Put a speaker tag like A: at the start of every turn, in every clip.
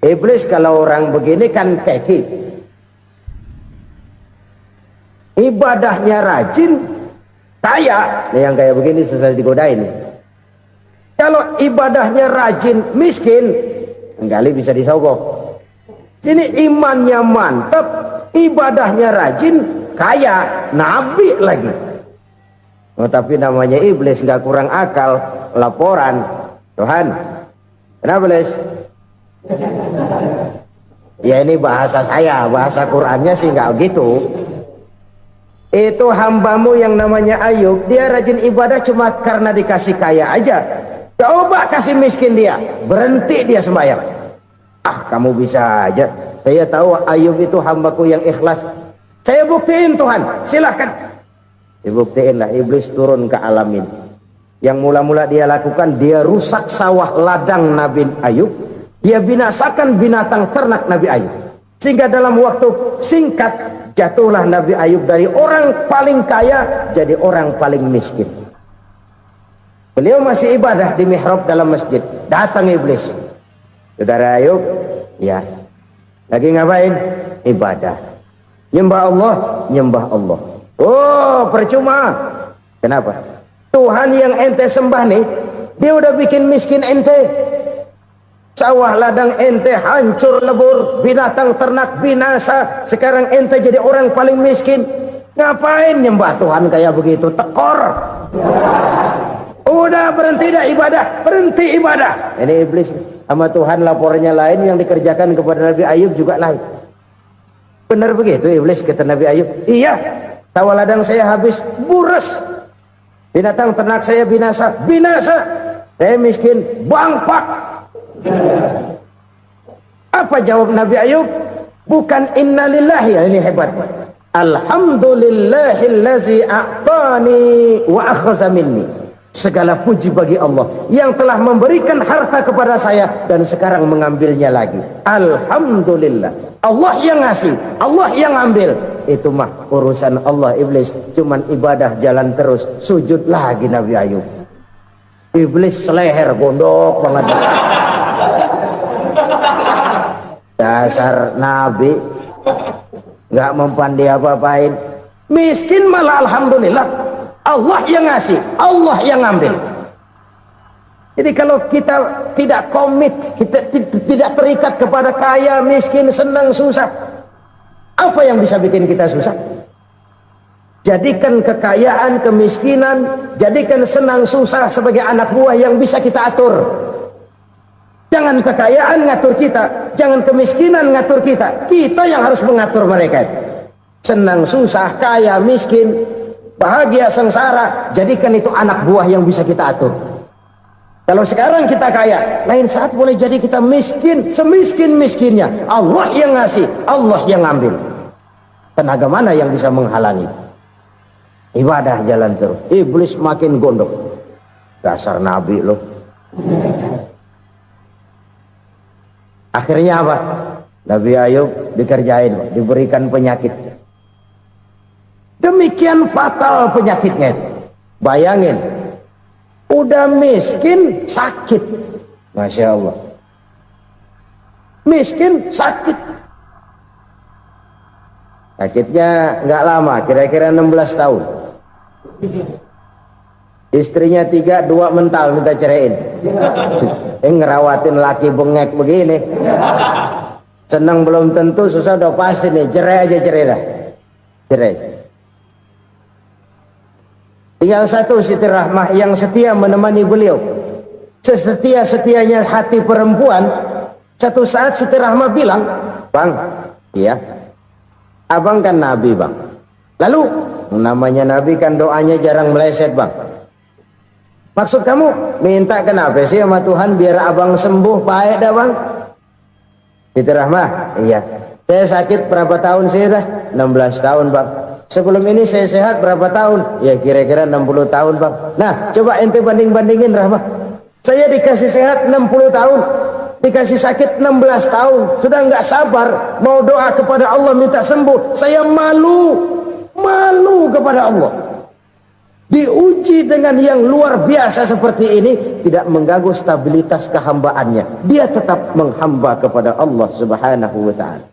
A: Iblis kalau orang begini kan keki, ibadahnya rajin, kaya. Yang kayak begini susah digodain. Kalau ibadahnya rajin, miskin, kali bisa disogok. Sini imannya mantap, ibadahnya rajin, kaya, nabi lagi. Oh, tapi namanya iblis, nggak kurang akal. Laporan, Tuhan, kenapa Les? Ya ini bahasa saya, bahasa Qurannya sih nggak gitu. Itu hambamu yang namanya Ayub, dia rajin ibadah cuma karena dikasih kaya aja. Coba kasih miskin dia, berhenti dia sembahyang. Ah, kamu bisa aja. Saya tahu Ayub itu hambaku yang ikhlas. Saya buktiin Tuhan, silahkan. Dibuktiinlah. Iblis turun ke alam ini. Yang mula-mula dia lakukan, dia rusak sawah ladang Nabi Ayub. Dia binasakan binatang ternak Nabi Ayub. Sehingga dalam waktu singkat, jatuhlah Nabi Ayub dari orang paling kaya jadi orang paling miskin. Beliau masih ibadah di mihrab dalam masjid. Datang iblis. Saudara Ayub, ya, lagi ngapain? Ibadah. Nyembah Allah, nyembah Allah. Oh, percuma. Kenapa? Tuhan yang ente sembah nih, dia udah bikin miskin ente. Sawah ladang ente hancur lebur, binatang ternak binasa. Sekarang ente jadi orang paling miskin. Ngapain nyembah Tuhan kayak begitu? Tekor. Udah berhenti dah ibadah, berhenti ibadah. Ini iblis sama Tuhan laporannya lain, yang dikerjakan kepada Nabi Ayub juga lain. Benar begitu iblis, kata Nabi Ayub. Iya, sawah ladang saya habis, buras. Binatang ternak saya binasa, binasa. Saya miskin, bangpak. Apa jawab Nabi Ayub? Bukan innalillahi, ya, ini hebat. Alhamdulillahillazi a'tani wa akhza minni. Segala puji bagi Allah yang telah memberikan harta kepada saya dan sekarang mengambilnya lagi. Alhamdulillah. Allah yang ngasih, Allah yang ambil. Itu mah urusan Allah. Iblis cuman ibadah jalan terus, sujud lagi Nabi Ayub. Iblis seleher gondok banget. Dasar Nabi nggak mempan dia apa-apain. Miskin malah alhamdulillah. Allah yang ngasih, Allah yang ambil. Jadi kalau kita tidak komit, kita tidak terikat kepada kaya, miskin, senang, susah, apa yang bisa bikin kita susah? Jadikan kekayaan, kemiskinan, jadikan senang, susah sebagai anak buah yang bisa kita atur. Jangan kekayaan ngatur kita, jangan kemiskinan ngatur kita. Kita yang harus mengatur mereka. Senang, susah, kaya, miskin, bahagia, sengsara, jadikan itu anak buah yang bisa kita atur. Kalau sekarang kita kaya, lain saat boleh jadi kita miskin, semiskin-miskinnya. Allah yang ngasih, Allah yang ambil. Tenaga mana yang bisa menghalangi? Ibadah jalan terus. Iblis makin gondok. Dasar Nabi loh. Akhirnya apa? Nabi Ayub dikerjain, diberikan penyakit. Demikian fatal penyakitnya. Bayangin, udah miskin sakit. Masya Allah. Miskin sakit. Sakitnya nggak lama, kira-kira 16 tahun. Istrinya 3, 2 mental minta ceraiin. Ngerawatin laki bengek begini. Senang belum tentu, susah udah pasti nih. Cerai aja, cerai dah. Cerai. Tinggal satu Siti Rahmah yang setia menemani beliau. Sesetia-setianya hati perempuan. Satu saat Siti Rahmah bilang, "Bang, iya, abang kan Nabi, Bang. Lalu, namanya Nabi kan doanya jarang meleset, Bang. Maksud kamu minta kenapa sih sama Tuhan biar abang sembuh, baik dah, Bang?" Siti Rahmah, iya. Saya sakit berapa tahun sih dah? 16 tahun, Bang. Sebelum ini saya sehat berapa tahun? Ya kira-kira 60 tahun, Bang. Nah, coba ente banding-bandingin, Rahmah. Saya dikasih sehat 60 tahun, dikasih sakit 16 tahun. Sudah nggak sabar mau doa kepada Allah minta sembuh. Saya malu kepada Allah. diuji dengan yang luar biasa seperti ini, tidak mengganggu stabilitas kehambaannya. Dia tetap menghamba kepada Allah Subhanahu wa ta'ala.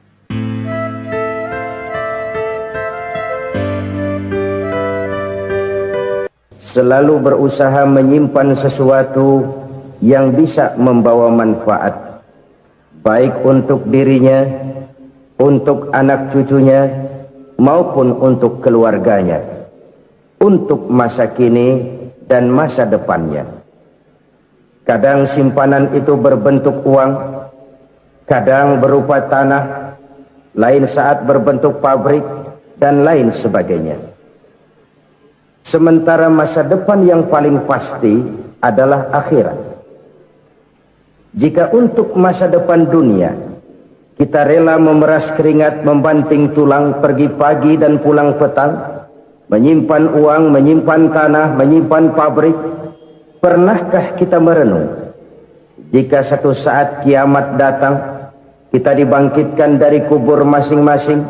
A: Selalu berusaha menyimpan sesuatu yang bisa membawa manfaat, baik untuk dirinya, untuk anak cucunya, maupun untuk keluarganya, untuk masa kini dan masa depannya. Kadang simpanan itu berbentuk uang, kadang berupa tanah, lain saat berbentuk pabrik, dan lain sebagainya. Sementara masa depan yang paling pasti adalah akhirat. Jika untuk masa depan dunia kita rela memeras keringat, membanting tulang, pergi pagi dan pulang petang, menyimpan uang, menyimpan tanah, menyimpan pabrik, pernahkah kita merenung jika satu saat kiamat datang, kita dibangkitkan dari kubur masing-masing,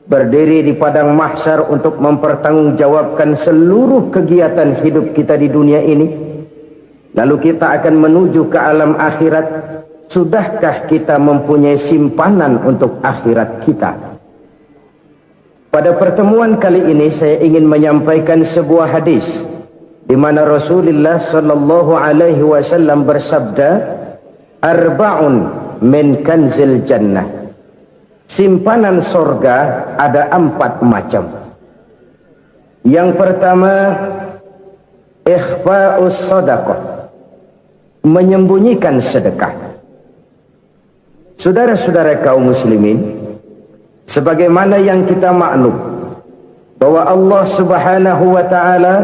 A: berdiri di padang mahsyar untuk mempertanggungjawabkan seluruh kegiatan hidup kita di dunia ini, lalu kita akan menuju ke alam akhirat. Sudahkah kita mempunyai simpanan untuk akhirat kita? Pada pertemuan kali ini saya ingin menyampaikan sebuah hadis di mana Rasulullah sallallahu alaihi wasallam bersabda, arba'un min kanzil jannah. Simpanan sorga ada 4 macam. Yang pertama, ikhfa'us sadaqah, menyembunyikan sedekah. Saudara-saudara kaum muslimin, sebagaimana yang kita maklum bahwa Allah Subhanahu wa ta'ala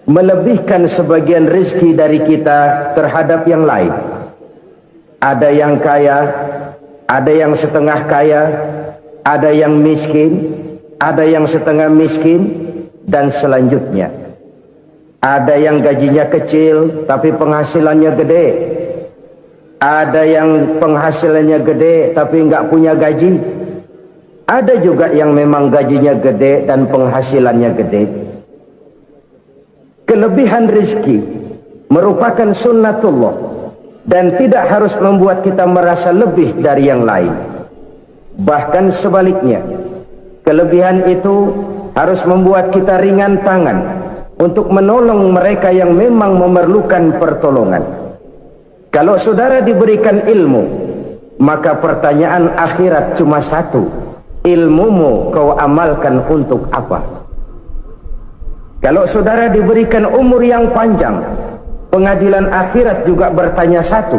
A: melebihkan sebagian rezeki dari kita terhadap yang lain. Ada yang kaya, ada yang setengah kaya, ada yang miskin, ada yang setengah miskin, dan selanjutnya. Ada yang gajinya kecil tapi penghasilannya gede. Ada yang penghasilannya gede tapi nggak punya gaji. Ada juga yang memang gajinya gede dan penghasilannya gede. Kelebihan rezeki merupakan sunnatullah dan tidak harus membuat kita merasa lebih dari yang lain. Bahkan sebaliknya, kelebihan itu harus membuat kita ringan tangan untuk menolong mereka yang memang memerlukan pertolongan. Kalau saudara diberikan ilmu, maka pertanyaan akhirat cuma satu: ilmumu kau amalkan untuk apa? Kalau saudara diberikan umur yang panjang, pengadilan akhirat juga bertanya satu: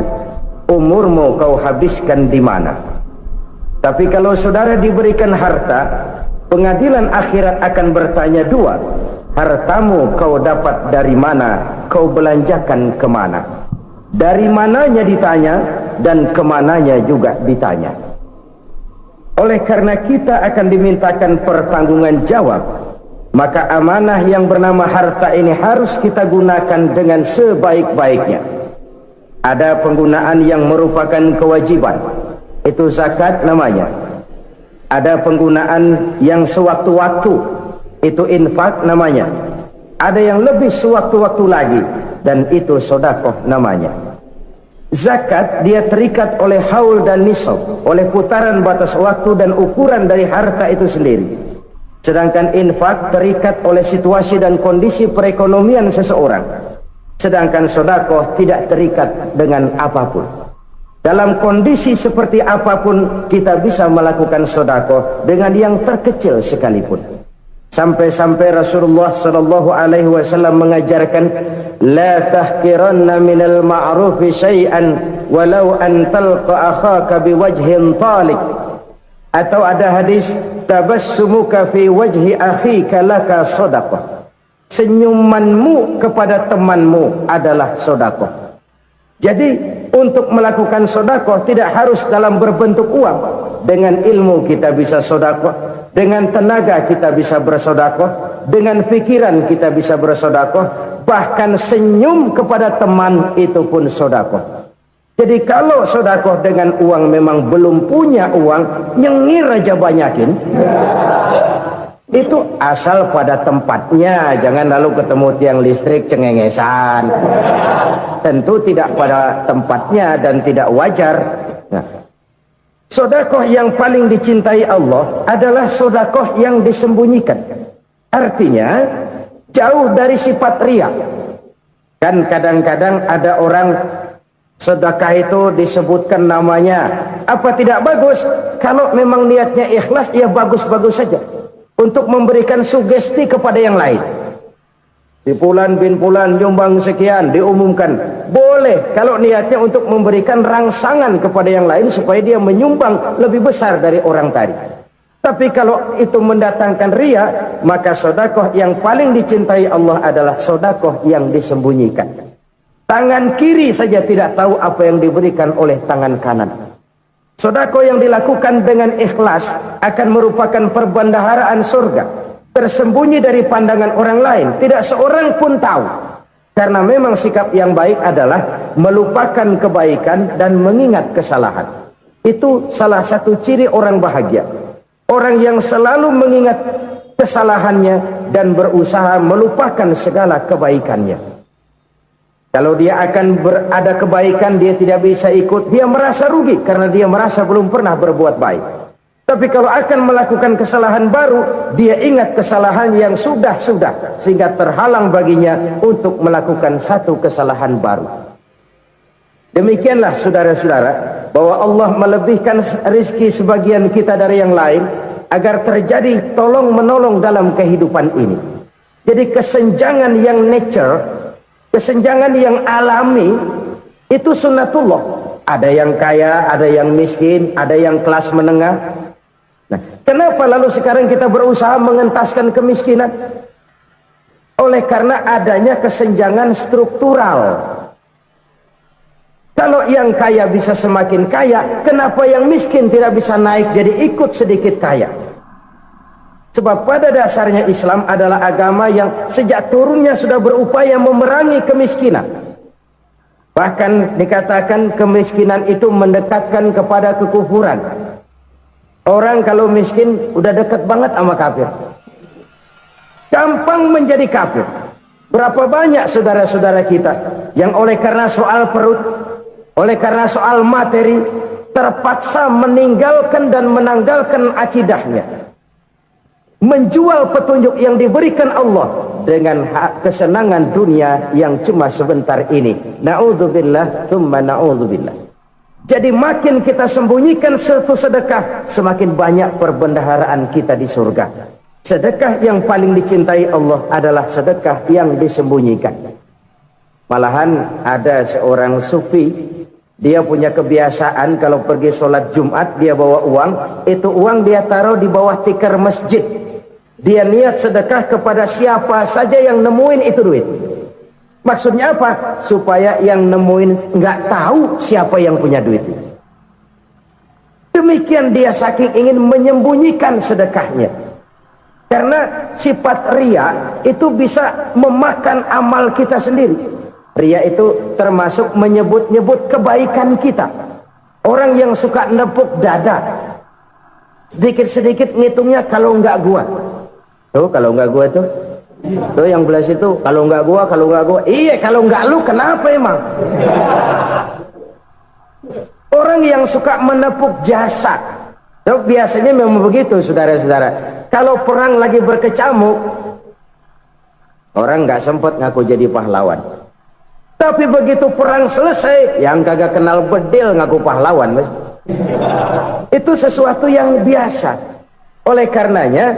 A: umurmu kau habiskan di mana? Tapi kalau saudara diberikan harta, pengadilan akhirat akan bertanya dua: hartamu kau dapat dari mana? Kau belanjakan kemana? Dari mananya ditanya, dan kemananya juga ditanya. Oleh karena kita akan dimintakan pertanggungan jawab, maka amanah yang bernama harta ini harus kita gunakan dengan sebaik-baiknya. Ada penggunaan yang merupakan kewajiban, itu zakat namanya. Ada penggunaan yang sewaktu-waktu, itu infak namanya. Ada yang lebih sewaktu-waktu lagi, dan itu sedekah namanya. Zakat dia terikat oleh haul dan nisab, oleh putaran batas waktu dan ukuran dari harta itu sendiri. Sedangkan infak terikat oleh situasi dan kondisi perekonomian seseorang. Sedangkan sedekah tidak terikat dengan apapun. Dalam kondisi seperti apapun kita bisa melakukan sedekah dengan yang terkecil sekalipun. Sampai-sampai Rasulullah sallallahu alaihi wasallam mengajarkan, la tahqiranna minal ma'rufi syai'an walau an talqa akhaka biwajhin talik. Atau ada hadis, tabassumuka fi wajhi akhika laka shadaqah. Senyumanmu kepada temanmu adalah sedekah. Jadi untuk melakukan sedekah tidak harus dalam berbentuk uang. Dengan ilmu kita bisa sedekah, dengan tenaga kita bisa bersedekah, dengan pikiran kita bisa bersedekah, bahkan senyum kepada teman itu pun sedekah. Jadi kalau sedekah dengan uang memang belum punya uang, nyengir aja banyakin. Itu asal pada tempatnya, jangan lalu ketemu tiang listrik cengengesan. Tentu tidak pada tempatnya dan tidak wajar. Nah, sedekah yang paling dicintai Allah adalah sedekah yang disembunyikan. Artinya jauh dari sifat riya. Kan kadang-kadang ada orang sedekah itu disebutkan namanya, apa tidak bagus? Kalau memang niatnya ikhlas, ya bagus-bagus saja. Untuk memberikan sugesti kepada yang lain. Si Fulan bin Fulan nyumbang sekian, diumumkan. Boleh kalau niatnya untuk memberikan rangsangan kepada yang lain supaya dia menyumbang lebih besar dari orang tadi. Tapi kalau itu mendatangkan riya, maka sedekah yang paling dicintai Allah adalah sedekah yang disembunyikan. Tangan kiri saja tidak tahu apa yang diberikan oleh tangan kanan. Sedekah yang dilakukan dengan ikhlas akan merupakan perbendaharaan surga, tersembunyi dari pandangan orang lain, tidak seorang pun tahu. Karena memang sikap yang baik adalah melupakan kebaikan dan mengingat kesalahan. Itu salah satu ciri orang bahagia. Orang yang selalu mengingat kesalahannya dan berusaha melupakan segala kebaikannya. Kalau dia akan berada kebaikan, dia tidak bisa ikut, dia merasa rugi karena dia merasa belum pernah berbuat baik. Tapi kalau akan melakukan kesalahan baru, dia ingat kesalahan yang sudah-sudah, sehingga terhalang baginya untuk melakukan satu kesalahan baru. Demikianlah saudara-saudara, bahwa Allah melebihkan rizki sebagian kita dari yang lain, agar terjadi tolong-menolong dalam kehidupan ini. Jadi kesenjangan yang nature, kesenjangan yang alami, itu sunnatullah. Ada yang kaya, ada yang miskin, ada yang kelas menengah. Nah, kenapa lalu sekarang kita berusaha mengentaskan kemiskinan? Oleh karena adanya kesenjangan struktural. Kalau yang kaya bisa semakin kaya, kenapa yang miskin tidak bisa naik jadi ikut sedikit kaya? Sebab pada dasarnya Islam adalah agama yang sejak turunnya sudah berupaya memerangi kemiskinan. Bahkan dikatakan kemiskinan itu mendekatkan kepada kekufuran. Orang kalau miskin udah dekat banget sama kafir. Gampang menjadi kafir. Berapa banyak saudara-saudara kita yang oleh karena soal perut, oleh karena soal materi, terpaksa meninggalkan dan menanggalkan akidahnya, menjual petunjuk yang diberikan Allah dengan kesenangan dunia yang cuma sebentar ini. Na'udzubillah summa na'udzubillah. Jadi makin kita sembunyikan satu sedekah, semakin banyak perbendaharaan kita di surga. Sedekah yang paling dicintai Allah adalah sedekah yang disembunyikan. Malahan ada seorang sufi, dia punya kebiasaan kalau pergi sholat Jumat dia bawa uang, itu uang dia taruh di bawah tikar masjid. Dia niat sedekah kepada siapa saja yang nemuin itu duit. Maksudnya apa? Supaya yang nemuin nggak tahu siapa yang punya duit. Demikian dia saking ingin menyembunyikan sedekahnya. Karena sifat riya itu bisa memakan amal kita sendiri. Riya itu termasuk menyebut-nyebut kebaikan kita. Orang yang suka nepuk dada, sedikit-sedikit ngitungnya kalau nggak gua. Tuh kalau nggak gua tuh yang belas itu kalau nggak gua, iya kalau nggak lu kenapa emang? Orang yang suka menepuk jasa, tuh biasanya memang begitu saudara-saudara. Kalau perang lagi berkecamuk, orang nggak sempat ngaku jadi pahlawan. Tapi begitu perang selesai, yang kagak kenal bedil ngaku pahlawan, mas. Itu sesuatu yang biasa. Oleh karenanya,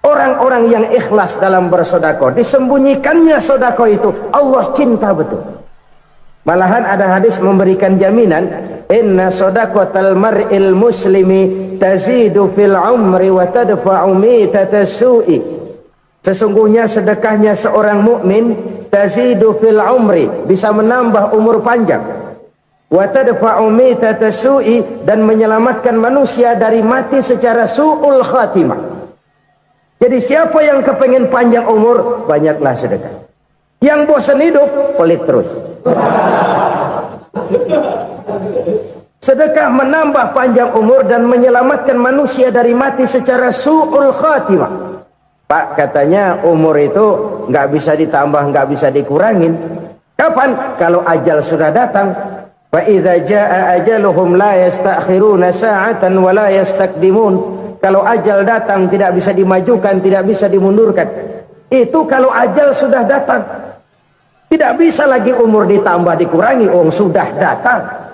A: orang-orang yang ikhlas dalam bersedekah, disembunyikannya sedekah itu, Allah cinta betul. Malahan ada hadis memberikan jaminan, inna sedaqatal mar'il muslimi tazidu fil umri wa tadfa'u mitatas su'i. Sesungguhnya sedekahnya seorang mukmin tazidu fil umri, bisa menambah umur panjang, wa tadfa'u mitatas su'i, dan menyelamatkan manusia dari mati secara su'ul khatimah. Jadi siapa yang kepengen panjang umur, banyaklah sedekah. Yang bosan hidup, pelit terus. Sedekah menambah panjang umur dan menyelamatkan manusia dari mati secara su'ul khatimah. Pak, katanya umur itu nggak bisa ditambah, nggak bisa dikurangin. Kapan? Kalau ajal sudah datang. Fa idza jaa ajaluhum la yastakhiruna sa'atan wa la yastaqdimun. Kalau ajal datang tidak bisa dimajukan, tidak bisa dimundurkan. Itu kalau ajal sudah datang. Tidak bisa lagi umur ditambah dikurangi, sudah datang.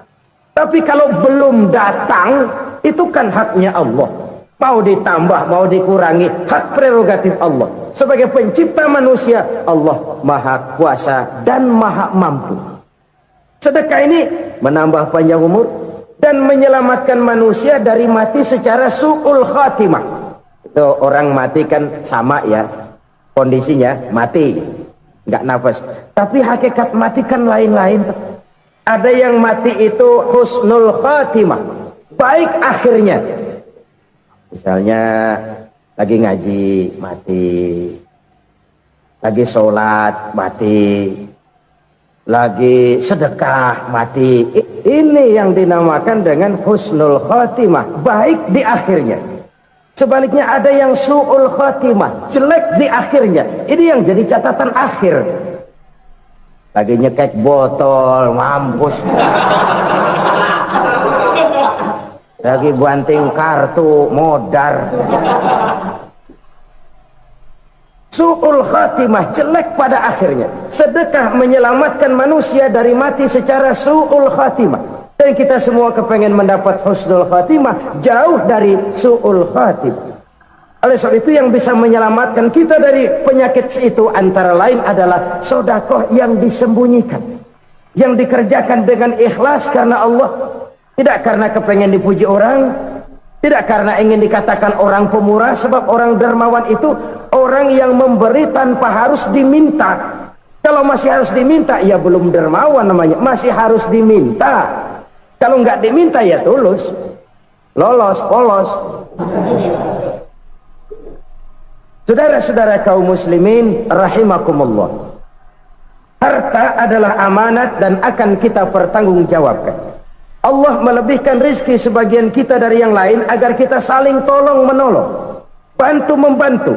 A: Tapi kalau belum datang, itu kan haknya Allah. Mau ditambah, mau dikurangi, hak prerogatif Allah. Sebagai pencipta manusia, Allah maha kuasa dan maha mampu. Sedekah ini menambah panjang umur dan menyelamatkan manusia dari mati secara su'ul khatimah. Itu orang mati kan sama ya, kondisinya mati, nggak nafas. Tapi hakikat mati kan lain-lain. Ada yang mati itu husnul khatimah, baik akhirnya. Misalnya lagi ngaji mati, lagi sholat mati, lagi sedekah mati. Ini yang dinamakan dengan husnul khatimah, baik di akhirnya. Sebaliknya ada yang su'ul khatimah, jelek di akhirnya. Ini yang jadi catatan akhir. Lagi nyekek botol, mampus. Lagi banting kartu, modar. Su'ul khatimah, jelek pada akhirnya. Sedekah menyelamatkan manusia dari mati secara su'ul khatimah. Dan kita semua kepengen mendapat husnul khatimah, jauh dari su'ul khatimah. Oleh sebab itu yang bisa menyelamatkan kita dari penyakit itu antara lain adalah sedekah yang disembunyikan, yang dikerjakan dengan ikhlas karena Allah. Tidak karena kepengen dipuji orang, tidak karena ingin dikatakan orang pemurah, sebab orang dermawan itu orang yang memberi tanpa harus diminta. Kalau masih harus diminta, ya belum dermawan namanya, masih harus diminta. Kalau nggak diminta ya tulus, lolos, polos. Saudara-saudara kaum muslimin rahimakumullah, harta adalah amanat dan akan kita pertanggungjawabkan. Allah melebihkan rizki sebagian kita dari yang lain agar kita saling tolong menolong, bantu membantu.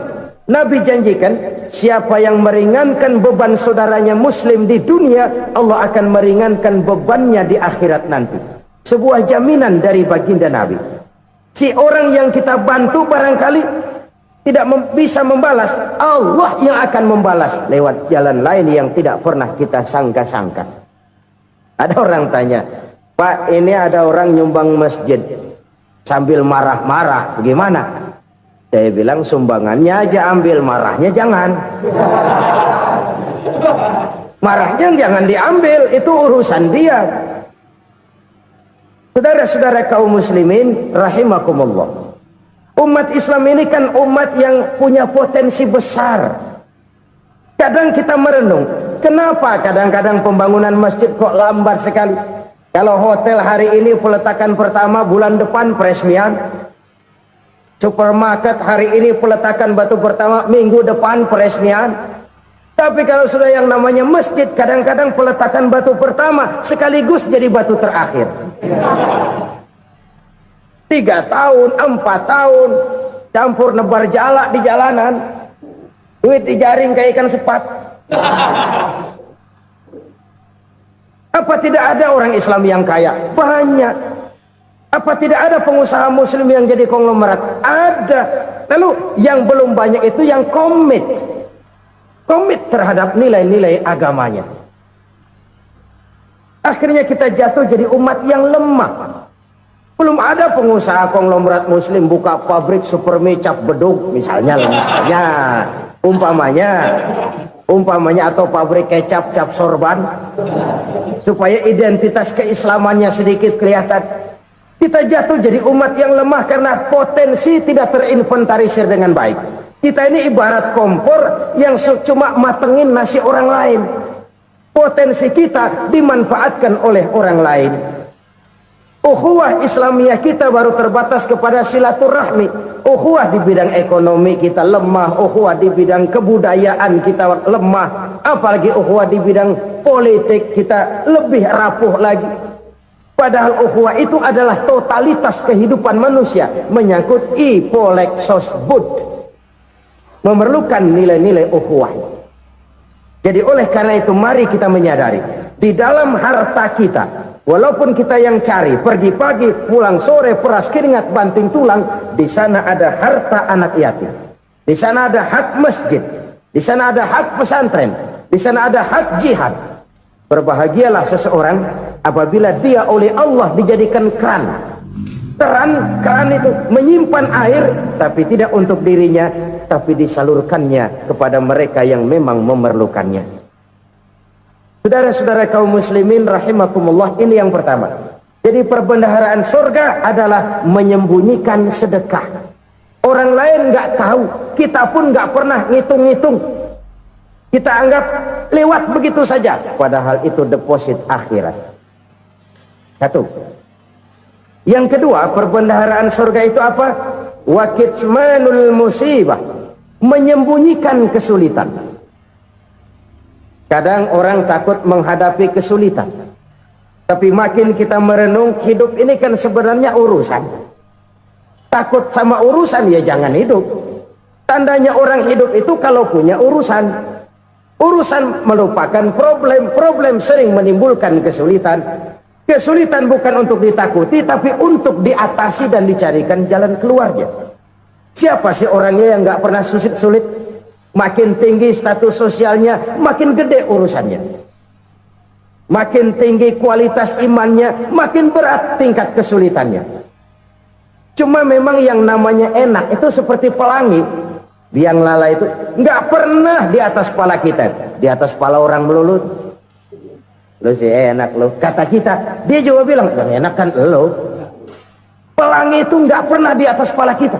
A: Nabi janjikan siapa yang meringankan beban saudaranya muslim di dunia, Allah akan meringankan bebannya di akhirat nanti. Sebuah jaminan dari baginda Nabi. Si orang yang kita bantu barangkali tidak bisa membalas, Allah yang akan membalas lewat jalan lain yang tidak pernah kita sangka-sangka. Ada orang tanya, Pak, ini ada orang nyumbang masjid sambil marah-marah, bagaimana? Saya bilang sumbangannya aja ambil, marahnya jangan. Marahnya jangan diambil, itu urusan dia. Saudara-saudara kaum muslimin rahimakumullah, umat Islam ini kan umat yang punya potensi besar. Kadang kita merenung, kenapa kadang-kadang pembangunan masjid kok lambat sekali? Kalau hotel hari ini peletakan pertama, bulan depan peresmian. Supermarket hari ini peletakan batu pertama, minggu depan peresmian. Tapi kalau sudah yang namanya masjid, kadang-kadang peletakan batu pertama sekaligus jadi batu terakhir. 3 tahun, 4 tahun, campur nebar jalak di jalanan, duit dijaring kayak ikan sepat. Apa tidak ada orang Islam yang kaya? Banyak. Apa tidak ada pengusaha muslim yang jadi konglomerat? Ada. Lalu yang belum banyak itu yang komit terhadap nilai-nilai agamanya. Akhirnya kita jatuh jadi umat yang lemah. Belum ada pengusaha konglomerat muslim buka pabrik supermi cap bedug misalnya umpamanya atau pabrik kecap cap sorban, supaya identitas keislamannya sedikit kelihatan. Kita jatuh jadi umat yang lemah karena potensi tidak terinventarisir dengan baik. Kita ini ibarat kompor yang cuma matengin nasi orang lain. Potensi kita dimanfaatkan oleh orang lain. Ukhuwah Islamiyah kita baru terbatas kepada silaturahmi. Ukhuwah di bidang ekonomi kita lemah, ukhuwah di bidang kebudayaan kita lemah, apalagi ukhuwah di bidang politik kita lebih rapuh lagi. Padahal ukhuwah itu adalah totalitas kehidupan manusia, menyangkut ipolek sosbud. memerlukan nilai-nilai ukhuwah. Jadi oleh karena itu mari kita menyadari di dalam harta kita, walaupun kita yang cari pergi pagi pulang sore peras keringat banting tulang, di sana ada harta anak yatim, di sana ada hak masjid, di sana ada hak pesantren, di sana ada hak jihad. Berbahagialah seseorang apabila dia oleh Allah dijadikan keran itu menyimpan air, tapi tidak untuk dirinya, tapi disalurkannya kepada mereka yang memang memerlukannya. Saudara-saudara kaum muslimin rahimakumullah, ini yang pertama. Jadi perbendaharaan surga adalah menyembunyikan sedekah. Orang lain nggak tahu, kita pun nggak pernah ngitung-ngitung. Kita anggap lewat begitu saja, padahal itu deposit akhirat. Satu. Yang kedua, perbendaharaan surga itu apa? Wa kitmanul musibah, menyembunyikan kesulitan. Kadang orang takut menghadapi kesulitan, tapi makin kita merenung, hidup ini kan sebenarnya urusan. Takut sama urusan, ya jangan hidup. Tandanya orang hidup itu kalau punya urusan. Urusan merupakan problem sering menimbulkan kesulitan. Kesulitan bukan untuk ditakuti, tapi untuk diatasi dan dicarikan jalan keluarnya. Siapa sih orangnya yang nggak pernah sulit-sulit? Makin tinggi status sosialnya, makin gede urusannya. Makin tinggi kualitas imannya, makin berat tingkat kesulitannya. Cuma memang yang namanya enak itu seperti pelangi. Biang lala itu nggak pernah di atas kepala kita, di atas kepala orang melulu. Lu sih enak lu, kata kita. Dia juga bilang yang enak kan lu. Pelangi itu nggak pernah di atas kepala kita.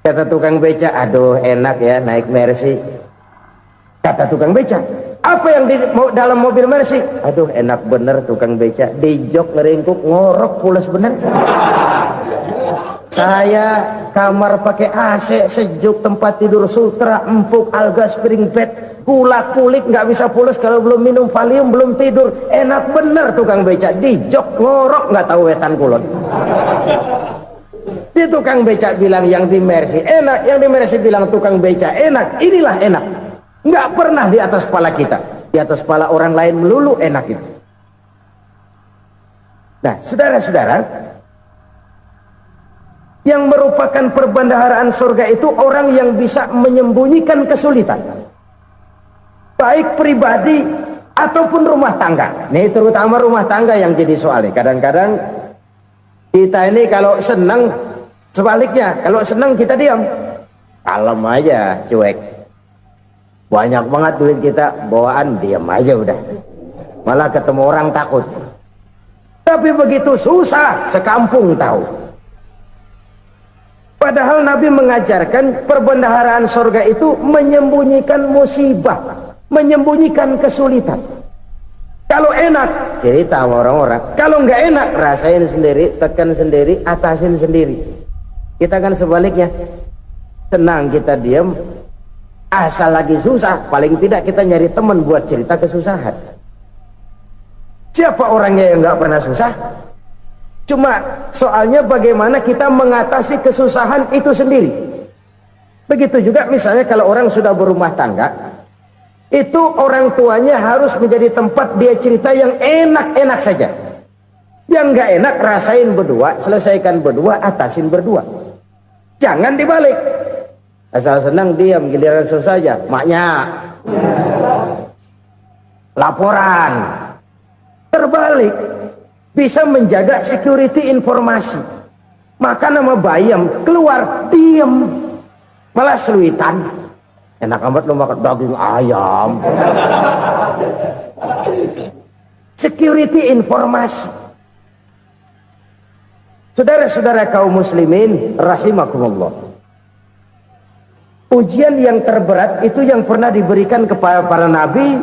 A: Kata tukang beca, aduh enak ya naik Mercy. Kata tukang beca, apa yang di dalam mobil Mercy? Aduh enak bener tukang beca, di jok ngeringkuk ngorok pules bener. Saya kamar pakai AC sejuk, tempat tidur sutra empuk, alga spring bed, gula kulik nggak bisa pulas kalau belum minum Valium, belum tidur. Enak bener tukang beca, di jok ngorok nggak tahu wetan kulon. Si tukang beca bilang yang di Mercy enak, yang di Mercy bilang tukang beca enak. Inilah enak, nggak pernah di atas kepala kita, di atas kepala orang lain melulu enak itu. Nah saudara-saudara, yang merupakan perbendaharaan surga itu orang yang bisa menyembunyikan kesulitan, baik pribadi ataupun rumah tangga. Nih terutama rumah tangga yang jadi soalnya. Kadang-kadang kita ini kalau senang, sebaliknya kalau senang kita diam, kalem aja, cuek. Banyak banget duit kita bawaan, diam aja udah. Malah ketemu orang takut. Tapi begitu susah, sekampung tahu. Padahal Nabi mengajarkan perbendaharaan surga itu menyembunyikan musibah, menyembunyikan kesulitan. Kalau enak, cerita sama orang-orang. Kalau nggak enak, rasain sendiri, tekan sendiri, atasin sendiri. Kita kan sebaliknya, senang kita diam, asal lagi susah, paling tidak kita nyari teman buat cerita kesusahan. Siapa orangnya yang nggak pernah susah? Cuma soalnya bagaimana kita mengatasi kesusahan itu sendiri. Begitu juga misalnya kalau orang sudah berumah tangga, itu orang tuanya harus menjadi tempat dia cerita yang enak-enak saja. Yang nggak enak rasain berdua, selesaikan berdua, atasin berdua. Jangan dibalik. Asal senang diam, giliran susah saja. Maknya laporan. Terbalik. Bisa menjaga security informasi. Maka nama bayam keluar diam, malah seluitan. Enak amat lo makan daging ayam. Security informasi. Saudara-saudara kaum muslimin rahimakumullah, ujian yang terberat itu yang pernah diberikan kepada para nabi,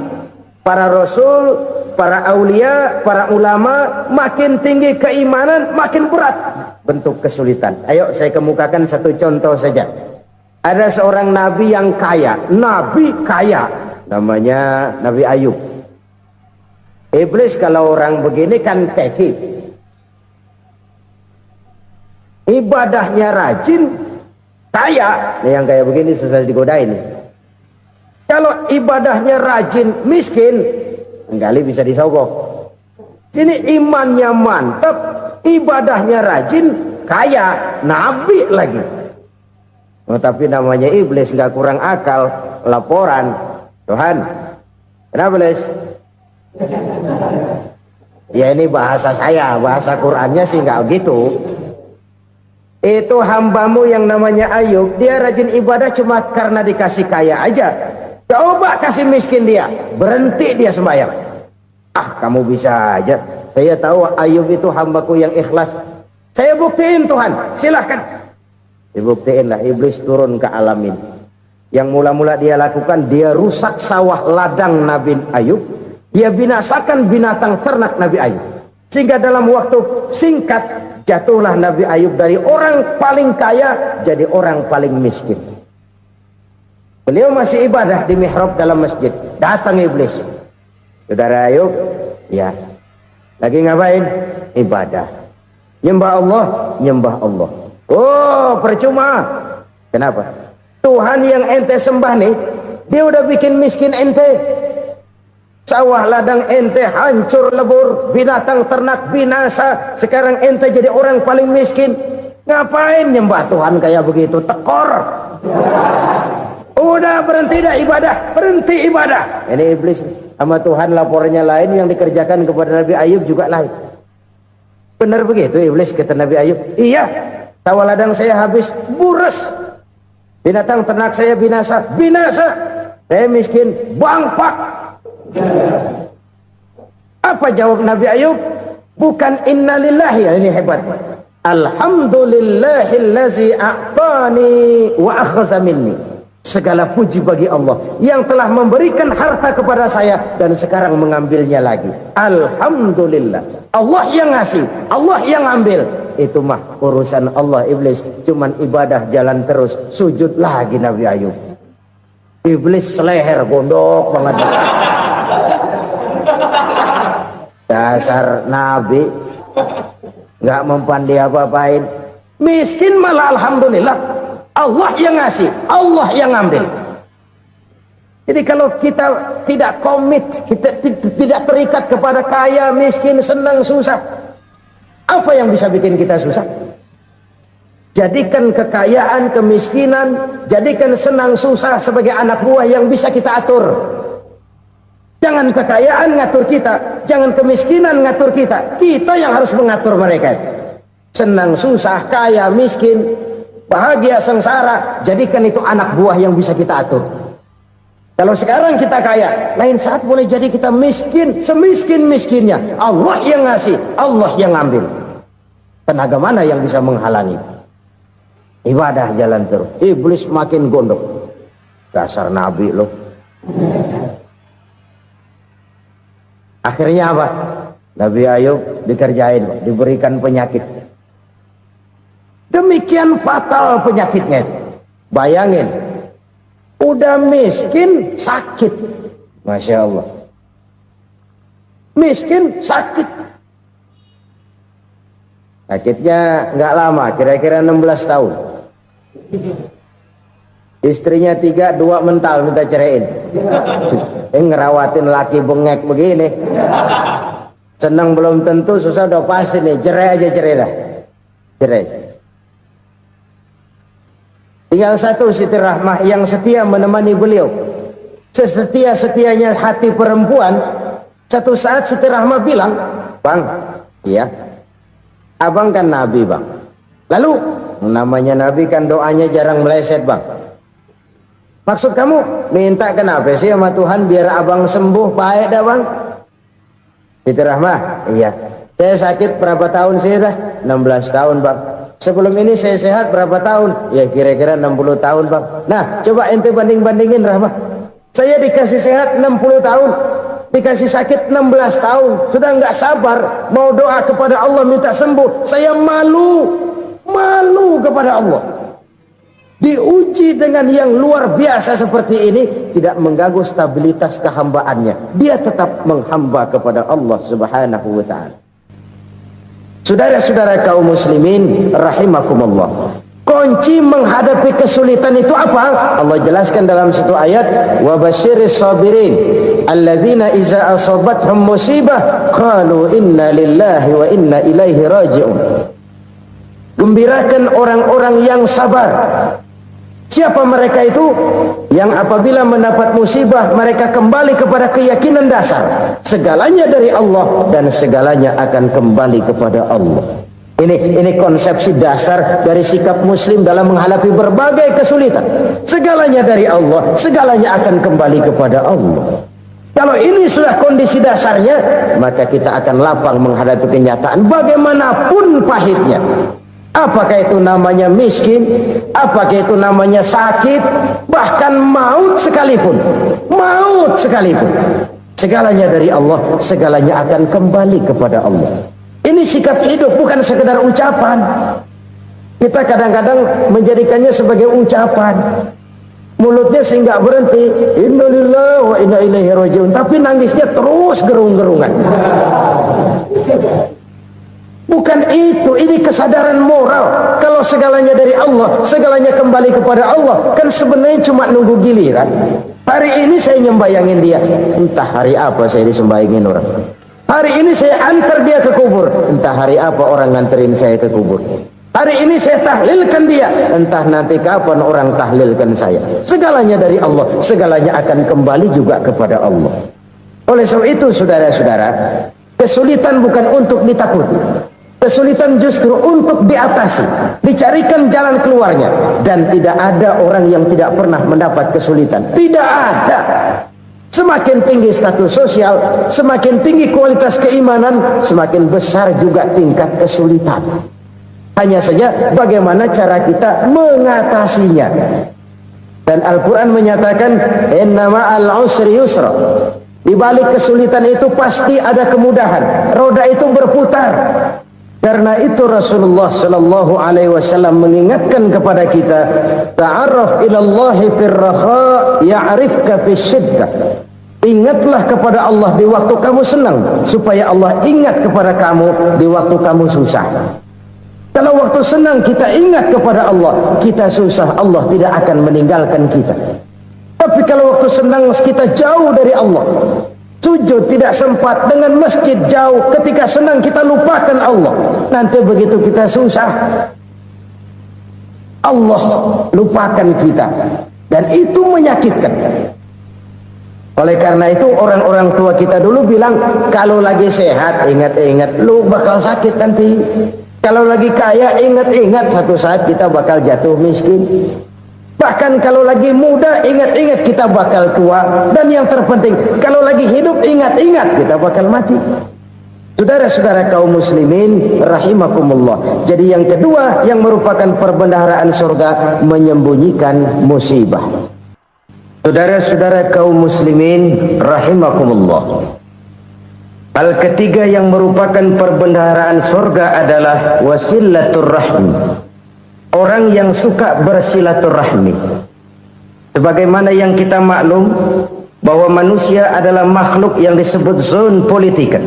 A: para rasul, para aulia, para ulama. Makin tinggi keimanan, makin berat bentuk kesulitan. Ayo saya kemukakan satu contoh saja. Ada seorang nabi yang kaya, nabi kaya, namanya Nabi Ayub. Iblis kalau orang begini kan tekib, ibadahnya rajin, kaya. Nih yang kayak begini susah digodain. Kalau ibadahnya rajin, miskin, kali bisa disogok. Sini imannya mantap, ibadahnya rajin, kaya, nabi lagi. Oh, tapi namanya iblis nggak kurang akal. Laporan, Tuhan, kenapa Les? Ya ini bahasa saya, bahasa Qurannya sih nggak gitu. Itu hambamu yang namanya Ayub, dia rajin ibadah cuma karena dikasih kaya aja. Coba kasih miskin dia, berhenti dia sembahyang. Ah, kamu bisa aja. Saya tahu Ayub itu hambaku yang ikhlas. Saya buktiin Tuhan, silahkan. Dibuktiin lah, iblis turun ke alam ini. Yang mula-mula dia lakukan, dia rusak sawah ladang Nabi Ayub. Dia binasakan binatang ternak Nabi Ayub. Sehingga dalam waktu singkat, jatuhlah Nabi Ayub dari orang paling kaya jadi orang paling miskin. Beliau masih ibadah di mihrab dalam masjid. Datang iblis. Saudara Ayub, ya, lagi ngapain? Ibadah. Nyembah Allah, nyembah Allah. Oh, percuma. Kenapa? Tuhan yang ente sembah nih, dia udah bikin miskin ente. Sawah ladang ente hancur lebur, binatang ternak binasa. Sekarang ente jadi orang paling miskin. Ngapain nyembah Tuhan kayak begitu? Tekor. Udah berhenti dah ibadah, berhenti ibadah. Ini iblis sama Tuhan laporannya lain, yang dikerjakan kepada Nabi Ayub juga lain. Benar begitu iblis kata Nabi Ayub? Iya, sawah ladang saya habis, buras. Binatang ternak saya binasa, binasa. Saya miskin, bangpak. Apa jawab Nabi Ayub? Bukan innalillahi, ini hebat. Alhamdulillahillazi a'tani wa akhza minni. Segala puji bagi Allah yang telah memberikan harta kepada saya dan sekarang mengambilnya lagi. Alhamdulillah. Allah yang ngasih, Allah yang ambil. Itu mah urusan Allah. Iblis cuman ibadah jalan terus, sujud lagi Nabi Ayub. Iblis seleher gondok banget. Dasar Nabi nggak mempan dia apa-apain. Miskin malah alhamdulillah. Allah yang ngasih, Allah yang ngambil. Jadi kalau kita tidak komit, kita tidak terikat kepada kaya, miskin, senang, susah, apa yang bisa bikin kita susah? Jadikan kekayaan, kemiskinan, jadikan senang, susah sebagai anak buah yang bisa kita atur. Jangan kekayaan ngatur kita, jangan kemiskinan ngatur kita. Kita yang harus mengatur mereka. Senang, susah, kaya, miskin, bahagia, sengsara, jadikan itu anak buah yang bisa kita atur. Kalau sekarang kita kaya, lain saat boleh jadi kita miskin, semiskin-miskinnya. Allah yang ngasih, Allah yang ngambil. Tenaga mana yang bisa menghalangi? Ibadah jalan terus. Iblis makin gondok. Dasar Nabi loh. Akhirnya apa? Nabi Ayub dikerjain, diberikan penyakit. Demikian fatal penyakitnya. Bayangin, udah miskin sakit. Masya Allah. Miskin sakit. Sakitnya nggak lama, kira-kira 16 tahun. Istrinya 3, 2 mental minta ceraiin. Ngerawatin laki bengek begini. Senang belum tentu, susah udah pasti nih. Cerai aja, cerai dah. Cerai. Tinggal satu Siti Rahmah yang setia menemani beliau. Sesetia-setianya hati perempuan. Satu saat Siti Rahmah bilang, "Bang, iya, abang kan Nabi bang. Lalu namanya Nabi kan doanya jarang meleset bang. Maksud kamu minta kenapa sih sama Tuhan biar abang sembuh baik dah bang?" Siti Rahmah, iya. Saya sakit berapa tahun sih dah? 16 tahun bang. Sebelum ini saya sehat berapa tahun? Ya kira-kira 60 tahun bang. Nah coba ente banding-bandingin Rahmah. Saya dikasih sehat 60 tahun, dikasih sakit 16 tahun. Sudah nggak sabar mau doa kepada Allah minta sembuh. Saya malu kepada Allah. Diuji dengan yang luar biasa seperti ini, tidak mengganggu stabilitas kehambaannya. Dia tetap menghamba kepada Allah Subhanahu wa ta'ala. Saudara-saudara kaum muslimin rahimakumullah. Kunci menghadapi kesulitan itu apa? Allah jelaskan dalam satu ayat, wa basyiris sabirin alladzina iza asabathum musibah qalu inna lillahi wa inna ilaihi raji'un. Gembirakan orang-orang yang sabar. Siapa mereka itu? Yang apabila mendapat musibah mereka kembali kepada keyakinan dasar, segalanya dari Allah dan segalanya akan kembali kepada Allah. Ini konsepsi dasar dari sikap muslim dalam menghadapi berbagai kesulitan. Segalanya dari Allah, segalanya akan kembali kepada Allah. Kalau ini sudah kondisi dasarnya, maka kita akan lapang menghadapi kenyataan bagaimanapun pahitnya. Apakah itu namanya miskin, apakah itu namanya sakit, bahkan maut sekalipun. Maut sekalipun. Segalanya dari Allah, segalanya akan kembali kepada Allah. Ini sikap hidup, bukan sekedar ucapan. Kita kadang-kadang menjadikannya sebagai ucapan. Mulutnya sehingga berhenti, innalillahi wa inna ilaihi raji'un, tapi nangisnya terus gerung-gerungan. Bukan itu, ini kesadaran moral. Kalau segalanya dari Allah, segalanya kembali kepada Allah, kan sebenarnya cuma nunggu giliran. Hari ini saya nyembayangin dia, entah hari apa saya disembayangin orang. Hari ini saya antar dia ke kubur, entah hari apa orang nganterin saya ke kubur. Hari ini saya tahlilkan dia, entah nanti kapan orang tahlilkan saya. Segalanya dari Allah, segalanya akan kembali juga kepada Allah. Oleh sebab itu saudara-saudara, kesulitan bukan untuk ditakuti. Kesulitan justru untuk diatasi, dicarikan jalan keluarnya. Dan tidak ada orang yang tidak pernah mendapat kesulitan. Tidak ada. Semakin tinggi status sosial, semakin tinggi kualitas keimanan, semakin besar juga tingkat kesulitan. Hanya saja bagaimana cara kita mengatasinya. Dan Al-Quran menyatakan, inna ma'al usri yusra. Di balik kesulitan itu pasti ada kemudahan. Roda itu berputar. Karena itu Rasulullah sallallahu alaihi wasallam mengingatkan kepada kita, ta'arraf ilallahi fir raha ya'rifka fis syiddah. Ingatlah kepada Allah di waktu kamu senang, supaya Allah ingat kepada kamu di waktu kamu susah. Kalau waktu senang kita ingat kepada Allah, kita susah, Allah tidak akan meninggalkan kita. Tapi kalau waktu senang kita jauh dari Allah, sujud tidak sempat, dengan masjid jauh, ketika senang kita lupakan Allah. Nanti begitu kita susah, Allah lupakan kita. Dan itu menyakitkan. Oleh karena itu orang-orang tua kita dulu bilang, kalau lagi sehat ingat-ingat lu bakal sakit nanti. Kalau lagi kaya ingat-ingat satu saat kita bakal jatuh miskin. Bahkan kalau lagi muda ingat-ingat kita bakal tua. Dan yang terpenting kalau lagi hidup ingat-ingat kita bakal mati. Saudara-saudara kaum muslimin rahimakumullah. Jadi yang kedua yang merupakan perbendaharaan surga, menyembunyikan musibah. Saudara-saudara kaum muslimin rahimakumullah. Hal ketiga yang merupakan perbendaharaan surga adalah wasilatur rahmi. Orang yang suka bersilaturahmi. Sebagaimana yang kita maklum bahwa manusia adalah makhluk yang disebut zon politika.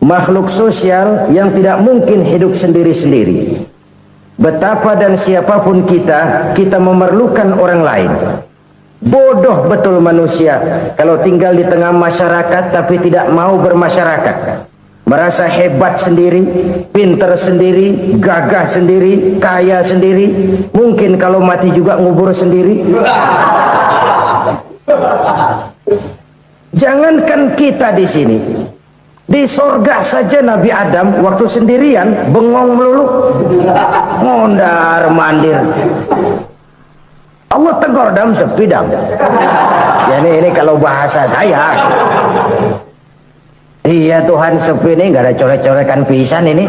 A: Makhluk sosial yang tidak mungkin hidup sendiri-sendiri. Betapa dan siapapun kita memerlukan orang lain. Bodoh betul manusia kalau tinggal di tengah masyarakat tapi tidak mau bermasyarakat. Merasa hebat sendiri, pintar sendiri, gagah sendiri, kaya sendiri. Mungkin kalau mati juga ngubur sendiri. Jangankan kita di sini, di sorga saja Nabi Adam waktu sendirian bengong melulu, mondar mandir. Allah tegur dam sepi dam. Ya ini kalau bahasa saya. Iya Tuhan sepi ini nggak ada coret-corekan pisan ini.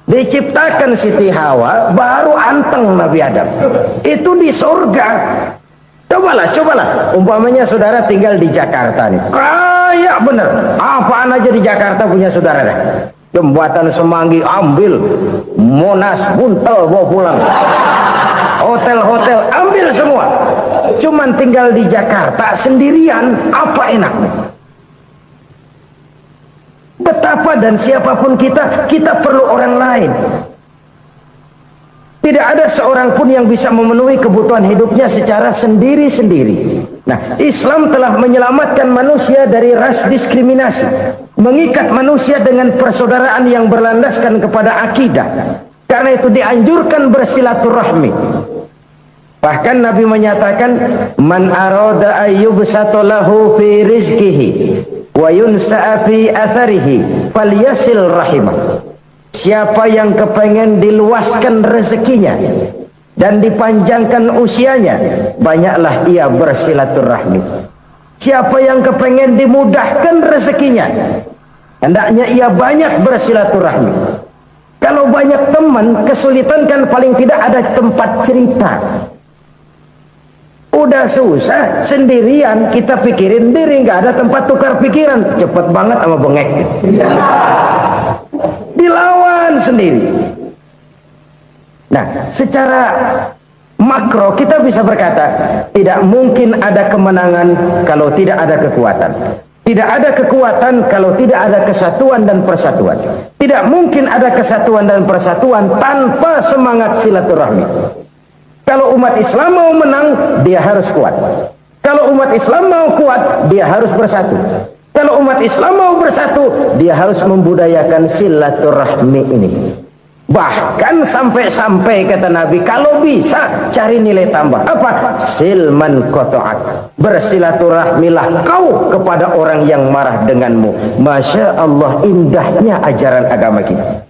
A: Diciptakan Siti Hawa baru anteng Nabi Adam. Itu di surga. Cobalah. Umpamanya saudara tinggal di Jakarta nih. Kaya bener. Apaan aja di Jakarta punya saudara deh. Jembatan Semanggi ambil, Monas Buntel bawa pulang, hotel-hotel ambil semua. Cuman tinggal di Jakarta sendirian, apa enaknya? Betapa dan siapapun kita perlu orang lain. Tidak ada seorang pun yang bisa memenuhi kebutuhan hidupnya secara sendiri-sendiri. Nah, Islam telah menyelamatkan manusia dari ras diskriminasi, mengikat manusia dengan persaudaraan yang berlandaskan kepada akidah. Karena itu dianjurkan bersilaturahmi. Bahkan Nabi menyatakan, man arada ayyubsata lahu fi rizqihi wa yunsa'a fi atharihi falyasil rahimah. Siapa yang kepengen diluaskan rezekinya dan dipanjangkan usianya, banyaklah ia bersilaturahmi. Siapa yang kepengen dimudahkan rezekinya, hendaknya ia banyak bersilaturahmi. Kalau banyak teman, kesulitan kan paling tidak ada tempat cerita. Udah susah sendirian, kita pikirin diri, nggak ada tempat tukar pikiran. Cepet banget sama bengek. Dilawan sendiri. Nah, secara makro kita bisa berkata, tidak mungkin ada kemenangan kalau tidak ada kekuatan. Tidak ada kekuatan kalau tidak ada kesatuan dan persatuan. Tidak mungkin ada kesatuan dan persatuan tanpa semangat silaturahmi. Kalau umat Islam mau menang, dia harus kuat. Kalau umat Islam mau kuat, dia harus bersatu. Kalau umat Islam mau bersatu, dia harus membudayakan silaturahmi ini. Bahkan sampai-sampai kata Nabi, kalau bisa cari nilai tambah. Apa? Silman qata'ak. Bersilaturahmilah kau kepada orang yang marah denganmu. Masya Allah, indahnya ajaran agama kita.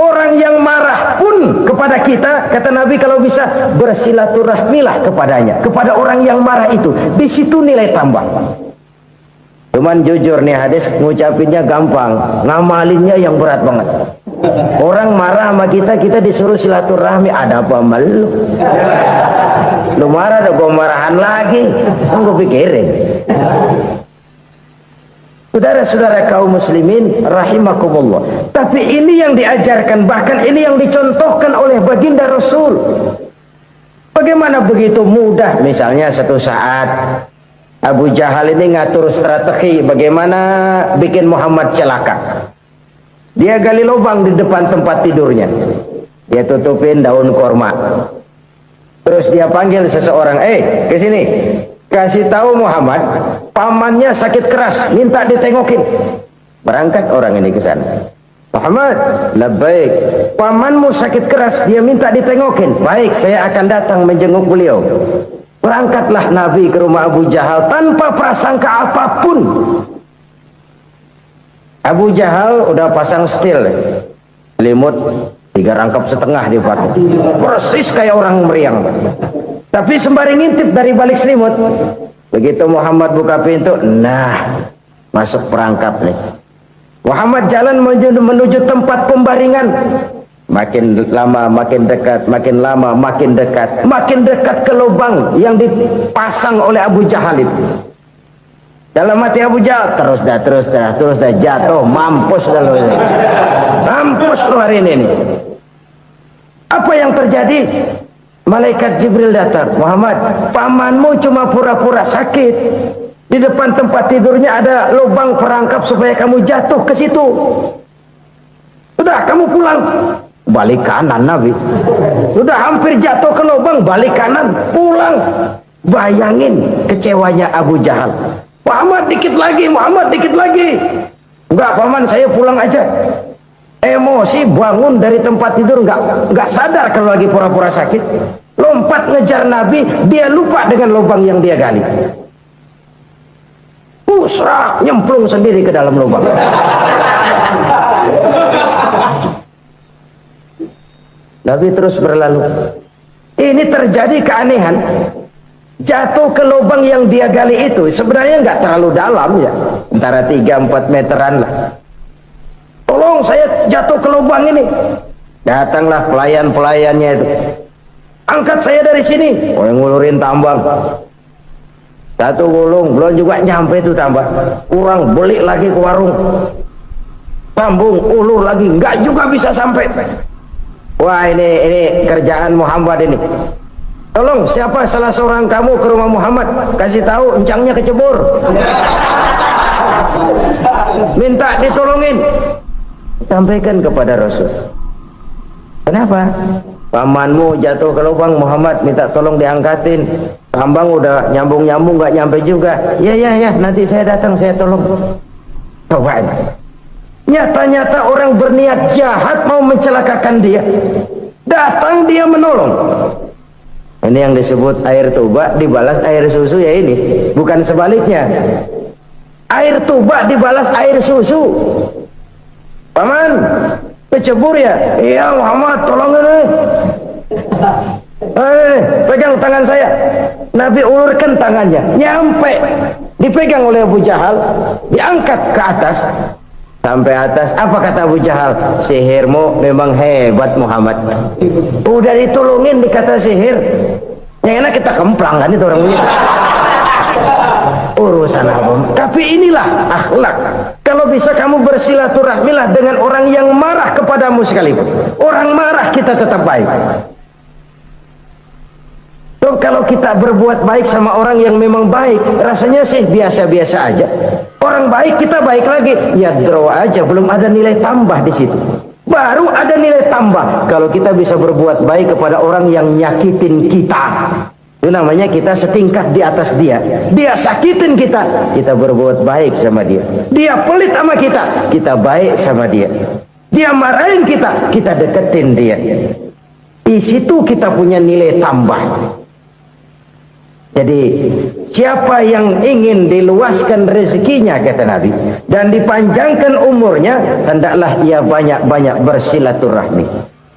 A: Orang yang marah pun kepada kita, kata Nabi, kalau bisa bersilaturahmilah kepadanya, kepada orang yang marah itu. Di situ nilai tambah. Cuman jujur nih hadis, ngucapinnya gampang, ngamalinnya yang berat banget. Orang marah sama kita, kita disuruh silaturahmi, ada apa malu? Lu marah, ada gua marahan lagi, kan gua pikirin. Saudara-saudara kaum muslimin rahimakumullah. Tapi ini yang diajarkan, bahkan ini yang dicontohkan oleh baginda Rasul. Bagaimana begitu mudah, misalnya satu saat Abu Jahal ini ngatur strategi bagaimana bikin Muhammad celaka. Dia gali lubang di depan tempat tidurnya. Dia tutupin daun korma. Terus dia panggil seseorang, ke sini. Kasih tahu Muhammad, pamannya sakit keras, minta ditengokin. Berangkat orang ini ke sana. Muhammad, labbaik. Pamanmu sakit keras, dia minta ditengokin. Baik, saya akan datang menjenguk beliau. Berangkatlah Nabi ke rumah Abu Jahal tanpa prasangka apapun. Abu Jahal udah pasang setil, selimut 3 rangkap setengah dipakai, persis kayak orang meriang. Tapi sembari ngintip dari balik selimut, begitu Muhammad buka pintu, nah masuk perangkap nih. Muhammad jalan menuju tempat pembaringan. Makin lama makin dekat, makin lama makin dekat, makin dekat ke lubang yang dipasang oleh Abu Jahal itu. Dalam hati Abu Jahal, terus dah jatuh, mampus dah lo ini. Mampus lo hari ini nih. Apa yang terjadi? Malaikat Jibril datang. Muhammad, pamanmu cuma pura-pura sakit. Di depan tempat tidurnya ada lubang perangkap supaya kamu jatuh ke situ. Sudah, kamu pulang. Balik kanan Nabi. Sudah hampir jatuh ke lubang, balik kanan, pulang. Bayangin kecewanya Abu Jahal. Muhammad dikit lagi, Muhammad dikit lagi. Enggak, paman, saya pulang aja. Emosi bangun dari tempat tidur, enggak sadar kalau lagi pura-pura sakit. Lompat ngejar Nabi, dia lupa dengan lubang yang dia gali. Pusrah, nyemplung sendiri ke dalam lubang. Nabi terus berlalu. Ini terjadi keanehan. Jatuh ke lubang yang dia gali itu sebenarnya nggak terlalu dalam ya, antara 3-4 meteran lah. Tolong, saya jatuh ke lubang ini. Datanglah pelayan-pelayannya itu. Angkat saya dari sini. Oh, yang ngulurin tambang. Satu gulung, belum juga nyampe itu tambang. Kurang, beli lagi ke warung. Sambung, ulur lagi, nggak juga bisa sampai. Wah, ini kerjaan Muhammad ini. Tolong, siapa salah seorang kamu ke rumah Muhammad, kasih tahu encangnya kecebur. minta ditolongin, sampaikan kepada Rasul. Kenapa? Pamanmu jatuh ke lubang, Muhammad minta tolong diangkatin. Hambang udah nyambung-nyambung nggak nyampe juga. Ya nanti saya datang, saya tolong. Coba ini. Nyata-nyata orang berniat jahat mau mencelakakan dia, datang dia menolong. Ini yang disebut air tuba dibalas air susu ya, ini bukan sebaliknya. Air tuba dibalas air susu. Paman kecebur ya? Iya Muhammad, tolong ini. Pegang tangan saya. Nabi ulurkan tangannya, nyampe, dipegang oleh Abu Jahal, diangkat ke atas. Sampai atas, apa kata Abu Jahal? Sihirmu memang hebat Muhammad. Udah ditolongin dikata sihir. Yang enak kita kemplang kan itu orang begitu. Urusan apa? Tapi inilah akhlak. Kalau bisa kamu bersilaturahmilah dengan orang yang marah kepadamu sekalipun. Orang marah kita tetap baik. So, kalau kita berbuat baik sama orang yang memang baik, rasanya sih biasa-biasa aja. Orang baik kita baik lagi, ya draw aja, belum ada nilai tambah di situ. Baru ada nilai tambah kalau kita bisa berbuat baik kepada orang yang nyakitin kita. Itu namanya kita setingkat di atas dia. Dia sakitin kita, kita berbuat baik sama dia. Dia pelit sama kita, kita baik sama dia. Dia marahin kita, kita deketin dia. Di situ kita punya nilai tambah. Jadi siapa yang ingin diluaskan rezekinya, kata Nabi, dan dipanjangkan umurnya, hendaklah ia banyak-banyak bersilaturahmi.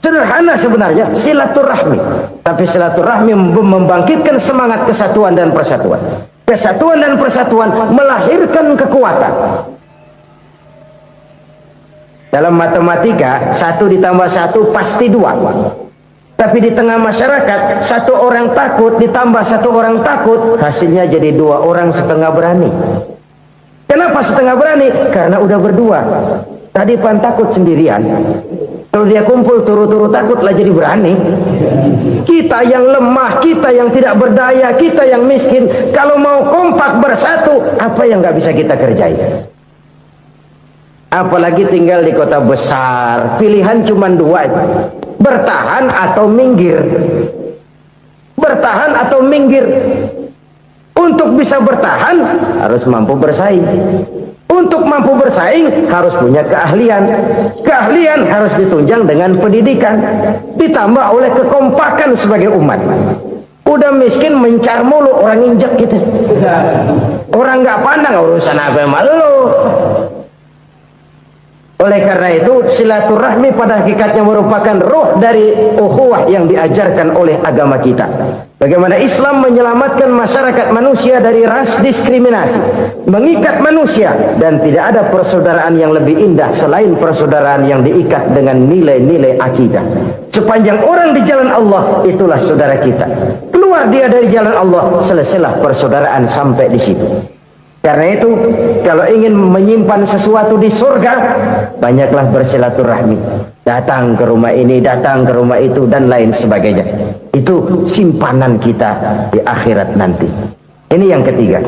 A: Sederhana sebenarnya silaturahmi, tapi silaturahmi membangkitkan semangat kesatuan dan persatuan. Kesatuan dan persatuan melahirkan kekuatan. Dalam matematika 1 ditambah 1 pasti 2. Tapi di tengah masyarakat, 1 orang takut ditambah 1 orang takut, hasilnya jadi 2 orang setengah berani. Kenapa setengah berani? Karena udah berdua. Tadi pan takut sendirian, kalau dia kumpul turu-turu takutlah jadi berani. Kita yang lemah, kita yang tidak berdaya, kita yang miskin, kalau mau kompak bersatu, apa yang nggak bisa kita kerjain? Apalagi tinggal di kota besar, pilihan cuma 2, bertahan atau minggir. Bertahan atau minggir. Untuk bisa bertahan harus mampu bersaing. Untuk mampu bersaing harus punya keahlian. Keahlian harus ditunjang dengan pendidikan, ditambah oleh kekompakan sebagai umat. Udah miskin mencar mulu, orang injek gitu. Orang nggak pandang urusan apa yang malu. Oleh karena itu, silaturahmi pada hakikatnya merupakan roh dari ukhuwah yang diajarkan oleh agama kita. Bagaimana Islam menyelamatkan masyarakat manusia dari ras diskriminasi, mengikat manusia, dan tidak ada persaudaraan yang lebih indah selain persaudaraan yang diikat dengan nilai-nilai akidah. Sepanjang orang di jalan Allah, itulah saudara kita. Keluar dia dari jalan Allah, selesailah persaudaraan sampai di situ. Karena itu, kalau ingin menyimpan sesuatu di surga, banyaklah bersilaturahmi. Datang ke rumah ini, datang ke rumah itu, dan lain sebagainya. Itu simpanan kita di akhirat nanti. Ini yang ketiga.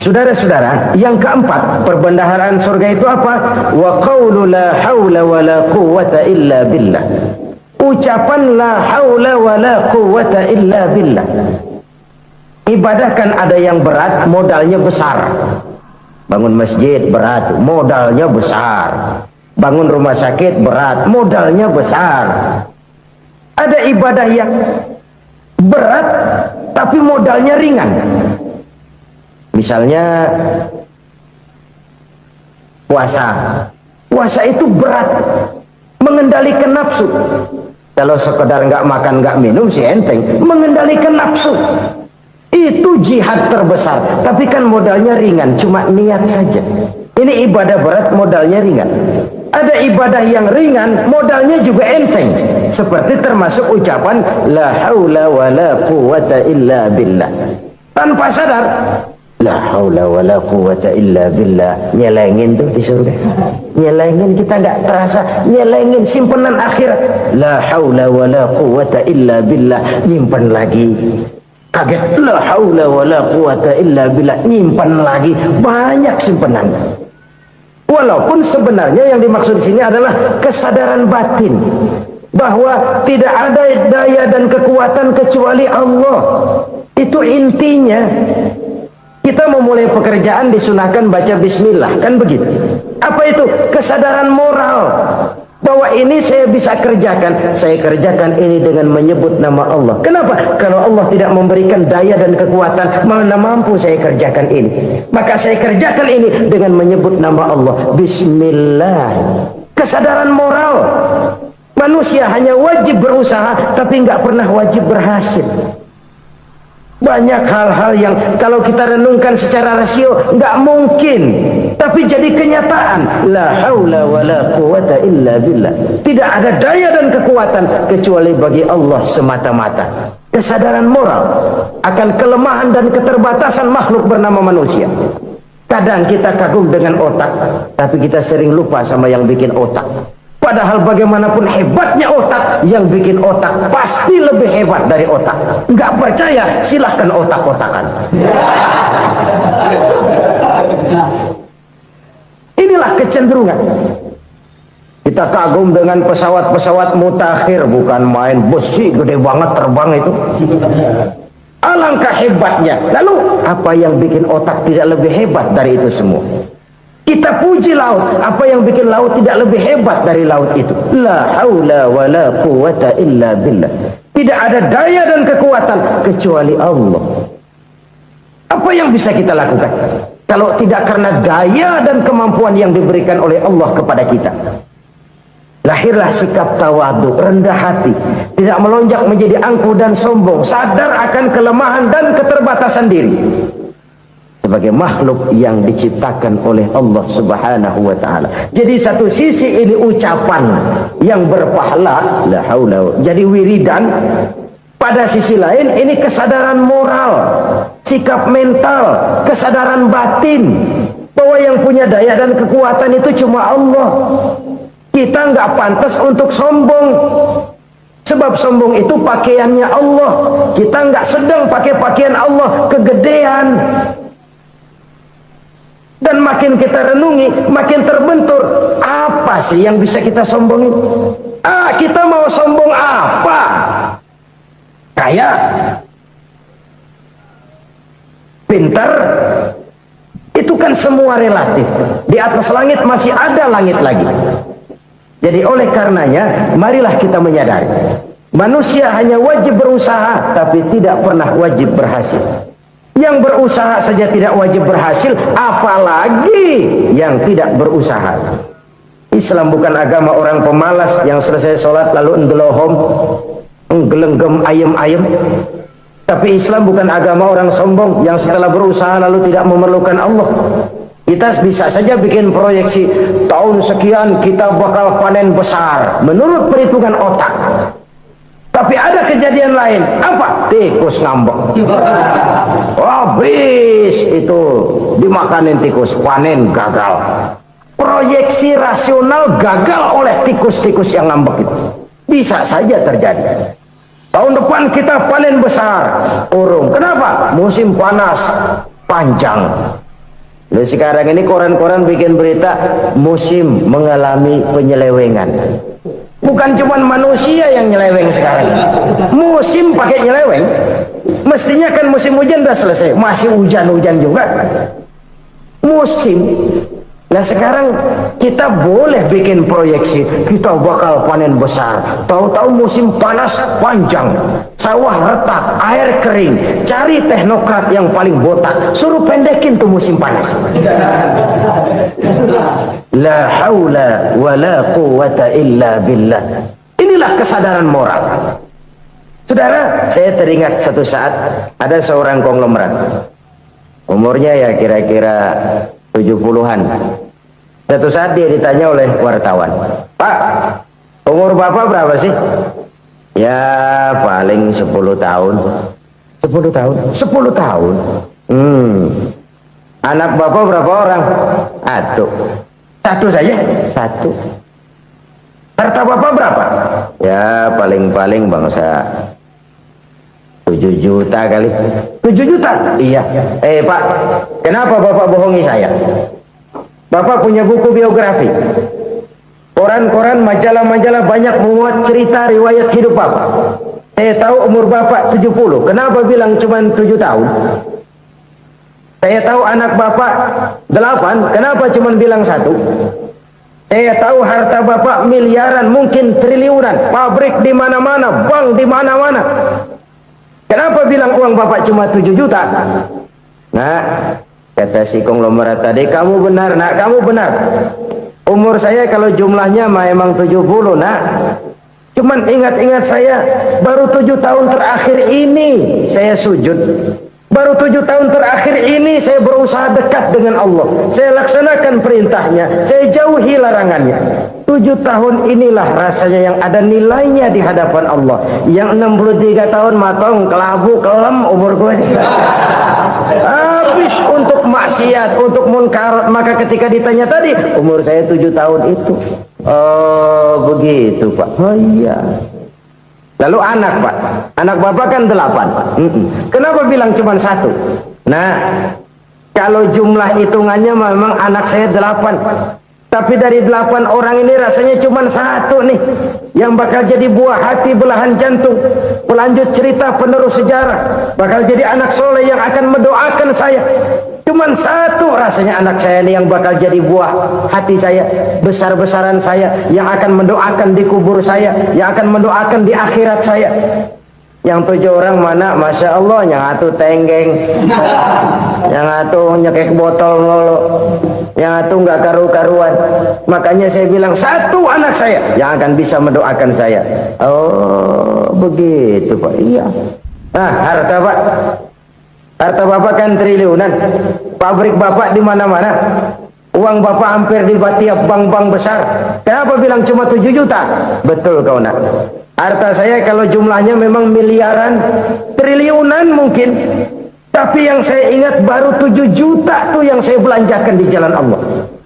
A: Saudara-saudara, yang keempat, perbendaharaan surga itu apa? Wa qawlu la hawla wa la quwwata illa billah. Ucapan la hawla wa la quwwata illa billah. Ibadah kan ada yang berat, modalnya besar. Bangun masjid berat, modalnya besar. Bangun rumah sakit berat, modalnya besar. Ada ibadah yang berat, tapi modalnya ringan. Misalnya puasa. Puasa itu berat, mengendalikan nafsu. Kalau sekedar nggak makan, nggak minum sih enteng. Mengendalikan nafsu. Itu jihad terbesar, tapi kan modalnya ringan, cuma niat saja. Ini ibadah berat, modalnya ringan. Ada ibadah yang ringan, modalnya juga enteng. Seperti termasuk ucapan la haula wa la quwwata illa billah. Tanpa sadar, la haula wa la quwwata illa billah. Nyelengin tuh di surga. Nyelengin, kita nggak terasa. Nyelengin simpanan akhirat. La haula wa la quwwata illa billah. Nyimpan lagi. Kaget, la haula wala quwata illa billah, nyimpan lagi banyak simpanan. Walaupun sebenarnya yang dimaksud di sini adalah kesadaran batin bahwa tidak ada daya dan kekuatan kecuali Allah. Itu intinya. Kita memulai pekerjaan disunahkan baca bismillah, kan begitu? Apa itu? Kesadaran moral bahwa ini saya bisa kerjakan. Saya kerjakan ini dengan menyebut nama Allah. Kenapa? Kalau Allah tidak memberikan daya dan kekuatan, mana mampu saya kerjakan ini. Maka saya kerjakan ini dengan menyebut nama Allah. Bismillah. Kesadaran moral. Manusia hanya wajib berusaha, tapi nggak pernah wajib berhasil. Banyak hal-hal yang kalau kita renungkan secara rasio nggak mungkin, tapi jadi kenyataan. La haula wala quwata illa billah. Tidak ada daya dan kekuatan kecuali bagi Allah semata-mata. Kesadaran moral akan kelemahan dan keterbatasan makhluk bernama manusia. Kadang kita kagum dengan otak, tapi kita sering lupa sama yang bikin otak. Padahal bagaimanapun hebatnya otak, yang bikin otak pasti lebih hebat dari otak. Nggak percaya? Silahkan otak-otakan. Inilah kecenderungan. Kita kagum dengan pesawat-pesawat mutakhir, bukan main, besi gede banget terbang itu. Alangkah hebatnya. Lalu apa yang bikin otak tidak lebih hebat dari itu semua? Kita puji laut, apa yang bikin laut tidak lebih hebat dari laut itu? La haula wala quwata illa billah. Tidak ada daya dan kekuatan kecuali Allah. Apa yang bisa kita lakukan kalau tidak karena daya dan kemampuan yang diberikan oleh Allah kepada kita? Lahirlah sikap tawadu, rendah hati, tidak melonjak menjadi angkuh dan sombong, sadar akan kelemahan dan keterbatasan diri sebagai makhluk yang diciptakan oleh Allah Subhanahu wa taala. Jadi satu sisi ini ucapan yang berpahala, la haula, jadi wiridan. Pada sisi lain ini kesadaran moral, sikap mental, kesadaran batin bahwa yang punya daya dan kekuatan itu cuma Allah. Kita nggak pantas untuk sombong. Sebab sombong itu pakaiannya Allah. Kita nggak sedang pakai pakaian Allah, kegedean. Dan makin kita renungi, makin terbentur. Apa sih yang bisa kita sombongin? Kita mau sombong apa? Kaya? Pintar? Itu kan semua relatif. Di atas langit masih ada langit lagi. Jadi oleh karenanya, marilah kita menyadari. Manusia hanya wajib berusaha, tapi tidak pernah wajib berhasil. Yang berusaha saja tidak wajib berhasil, apalagi yang tidak berusaha. Islam bukan agama orang pemalas yang selesai sholat lalu endelohom, nggelenggem ayem-ayem. Tapi Islam bukan agama orang sombong yang setelah berusaha lalu tidak memerlukan Allah. Kita bisa saja bikin proyeksi, tahun sekian kita bakal panen besar menurut perhitungan otak. Tapi ada kejadian lain. Apa? Tikus ngambek. Habis itu dimakanin tikus, panen gagal. Proyeksi rasional gagal oleh tikus-tikus yang ngambek itu. Bisa saja terjadi. Tahun depan kita panen besar, urung. Kenapa? Musim panas panjang. Jadi sekarang ini koran-koran bikin berita musim mengalami penyelewengan. Bukan cuma manusia yang nyeleweng sekarang. Musim pakai nyeleweng. Mestinya kan musim hujan udah selesai, masih hujan-hujan juga. Musim. Nah sekarang kita boleh bikin proyeksi, kita bakal panen besar. Tahu-tahu musim panas panjang, sawah retak, air kering. Cari teknokrat yang paling botak, suruh pendekin tuh musim panas. La haula wala quwata illa billah. Inilah kesadaran moral. Saudara, saya teringat satu saat ada seorang konglomerat. Umurnya ya kira-kira 70-an. Satu saat dia ditanya oleh wartawan, "Pak, umur Bapak berapa sih?" "Ya paling 10 tahun." 10 tahun? 10 tahun? Anak Bapak berapa orang? Satu saja? Satu. Harta Bapak berapa? Ya paling-paling bangsa 7 juta kali. 7 juta? Iya. Pak, kenapa Bapak bohongi saya? Bapak punya buku biografi, koran-koran, majalah-majalah banyak memuat cerita riwayat hidup Bapak. Saya tahu umur Bapak 70. Kenapa bilang cuma 7 tahun? Saya tahu anak Bapak 8. Kenapa cuma bilang 1? Saya tahu harta Bapak miliaran, mungkin triliunan, pabrik di mana-mana, bank di mana-mana. Kenapa bilang uang Bapak cuma 7 juta? Nah, kata si konglomerat tadi, kamu benar nak, kamu benar. Umur saya kalau jumlahnya memang 70 nak. Cuman ingat-ingat saya, baru 7 tahun terakhir ini saya sujud. Baru 7 tahun terakhir ini saya berusaha dekat dengan Allah. Saya laksanakan perintahnya, saya jauhi larangannya. 7 tahun inilah rasanya yang ada nilainya di hadapan Allah. Yang 63 tahun matong, kelabu, kelem umur gue. Habis untuk maksiat, untuk munkarat. Maka ketika ditanya tadi, umur saya 7 tahun itu. Oh begitu Pak. Oh iya. Lalu anak Pak, anak Bapak kan 8. Kenapa bilang cuma 1? Nah, kalau jumlah hitungannya memang anak saya 8. Tapi dari 8 orang ini rasanya cuma 1 nih yang bakal jadi buah hati, belahan jantung, pelanjut cerita, penerus sejarah, bakal jadi anak soleh yang akan mendoakan saya. Cuman 1 rasanya anak saya ini yang bakal jadi buah hati saya, besar-besaran saya, yang akan mendoakan di kubur saya, yang akan mendoakan di akhirat saya. Yang 7 orang mana? Masya Allah, yang 1 tenggeng, yang 1 nyekek botol mulu, yang 1 nggak karu-karuan. Makanya saya bilang 1 anak saya yang akan bisa mendoakan saya. Oh begitu Pak. Iya. Nah, harta Pak, harta Bapak kan triliunan, pabrik Bapak di mana-mana, uang Bapak hampir di tiap bank-bank besar. Kenapa bilang cuma 7 juta? Betul kau nak. Harta saya kalau jumlahnya memang miliaran, triliunan mungkin. Tapi yang saya ingat baru 7 juta tuh yang saya belanjakan di jalan Allah.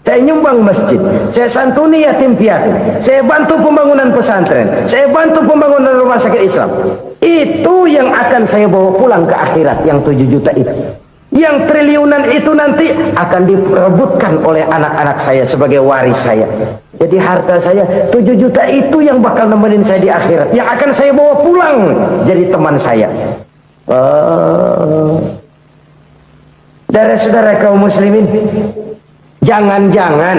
A: Saya nyumbang masjid, saya santuni yatim piatu, saya bantu pembangunan pesantren, saya bantu pembangunan rumah sakit Islam. Itu yang akan saya bawa pulang ke akhirat, yang 7 juta itu. Yang triliunan itu nanti akan diperebutkan oleh anak-anak saya sebagai waris saya. Jadi harta saya 7 juta itu yang bakal nemenin saya di akhirat, yang akan saya bawa pulang jadi teman saya. Saudara-saudara kaum muslimin, jangan-jangan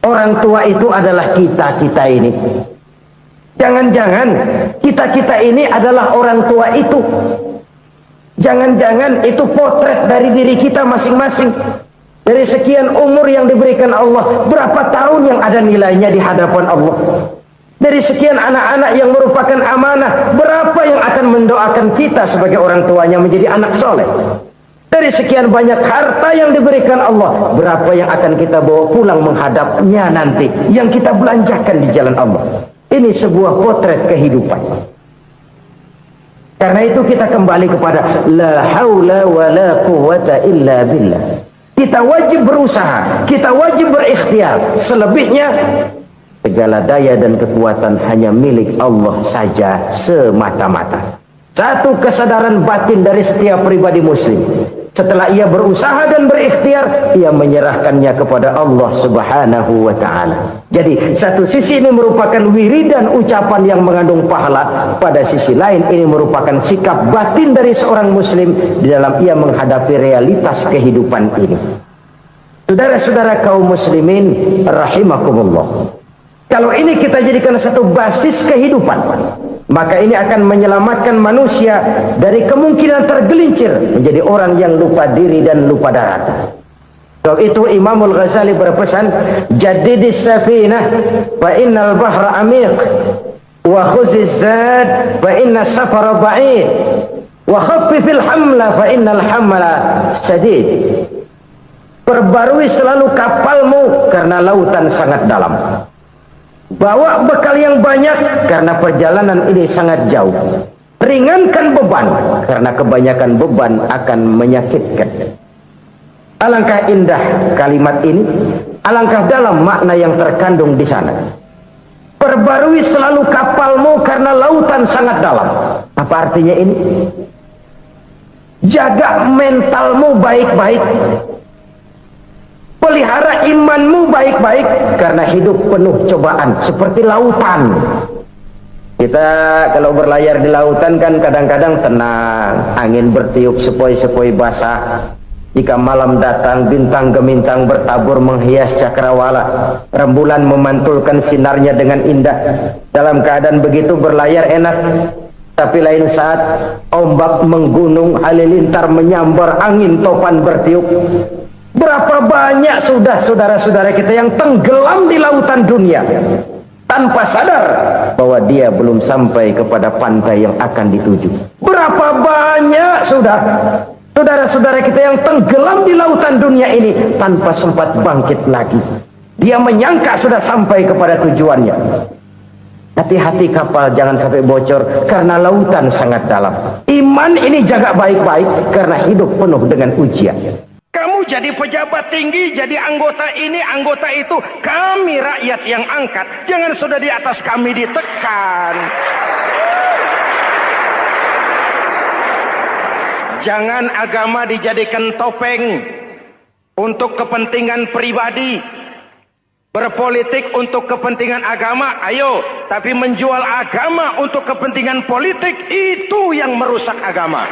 A: orang tua itu adalah kita-kita ini. Jangan-jangan kita-kita ini adalah orang tua itu. Jangan-jangan itu potret dari diri kita masing-masing. Dari sekian umur yang diberikan Allah, berapa tahun yang ada nilainya di hadapan Allah. Dari sekian anak-anak yang merupakan amanah, berapa yang akan mendoakan kita sebagai orang tuanya menjadi anak soleh. Dari sekian banyak harta yang diberikan Allah, berapa yang akan kita bawa pulang menghadapnya nanti, yang kita belanjakan di jalan Allah. Ini sebuah potret kehidupan. Karena itu kita kembali kepada la haula wa la quwwata illa billah. Kita wajib berusaha, kita wajib berikhtiar. Selebihnya segala daya dan kekuatan hanya milik Allah saja semata-mata. Satu kesadaran batin dari setiap pribadi muslim. Setelah ia berusaha dan berikhtiar, ia menyerahkannya kepada Allah Subhanahu wa ta'ala. Jadi satu sisi ini merupakan wiridan ucapan yang mengandung pahala, pada sisi lain ini merupakan sikap batin dari seorang muslim di dalam ia menghadapi realitas kehidupan ini. Saudara-saudara kaum muslimin rahimakumullah, kalau ini kita jadikan satu basis kehidupan, maka ini akan menyelamatkan manusia dari kemungkinan tergelincir menjadi orang yang lupa diri dan lupa darat. Sebab itu Imamul Ghazali berpesan, jadidis safinah fa innal bahra amiq wa khuziz zad fa inna safara ba'id wa khaffifil hamla fa innal hamla sadid. Perbarui selalu kapalmu karena lautan sangat dalam. Bawa bekal yang banyak karena perjalanan ini sangat jauh. Ringankan beban karena kebanyakan beban akan menyakitkan. Alangkah indah kalimat ini, alangkah dalam makna yang terkandung di sana. Perbarui selalu kapalmu karena lautan sangat dalam. Apa artinya ini? Jaga mentalmu baik-baik, pelihara imanmu baik-baik, karena hidup penuh cobaan seperti lautan. Kita kalau berlayar di lautan kan kadang-kadang tenang, angin bertiup sepoi-sepoi basah. Jika malam datang, bintang gemintang bertabur menghias cakrawala, rembulan memantulkan sinarnya dengan indah. Dalam keadaan begitu berlayar enak. Tapi lain saat ombak menggunung, halilintar menyambar, angin topan bertiup. Berapa banyak sudah saudara-saudara kita yang tenggelam di lautan dunia tanpa sadar bahwa dia belum sampai kepada pantai yang akan dituju. Berapa banyak sudah saudara-saudara kita yang tenggelam di lautan dunia ini tanpa sempat bangkit lagi. Dia menyangka sudah sampai kepada tujuannya. Hati-hati kapal jangan sampai bocor karena lautan sangat dalam. Iman ini jaga baik-baik karena hidup penuh dengan ujian. Kamu jadi pejabat tinggi, jadi anggota ini, anggota itu. Kami rakyat yang angkat. Jangan sudah di atas kami ditekan. Jangan agama dijadikan topeng untuk kepentingan pribadi. Berpolitik untuk kepentingan agama, ayo. Tapi menjual agama untuk kepentingan politik, itu yang merusak agama.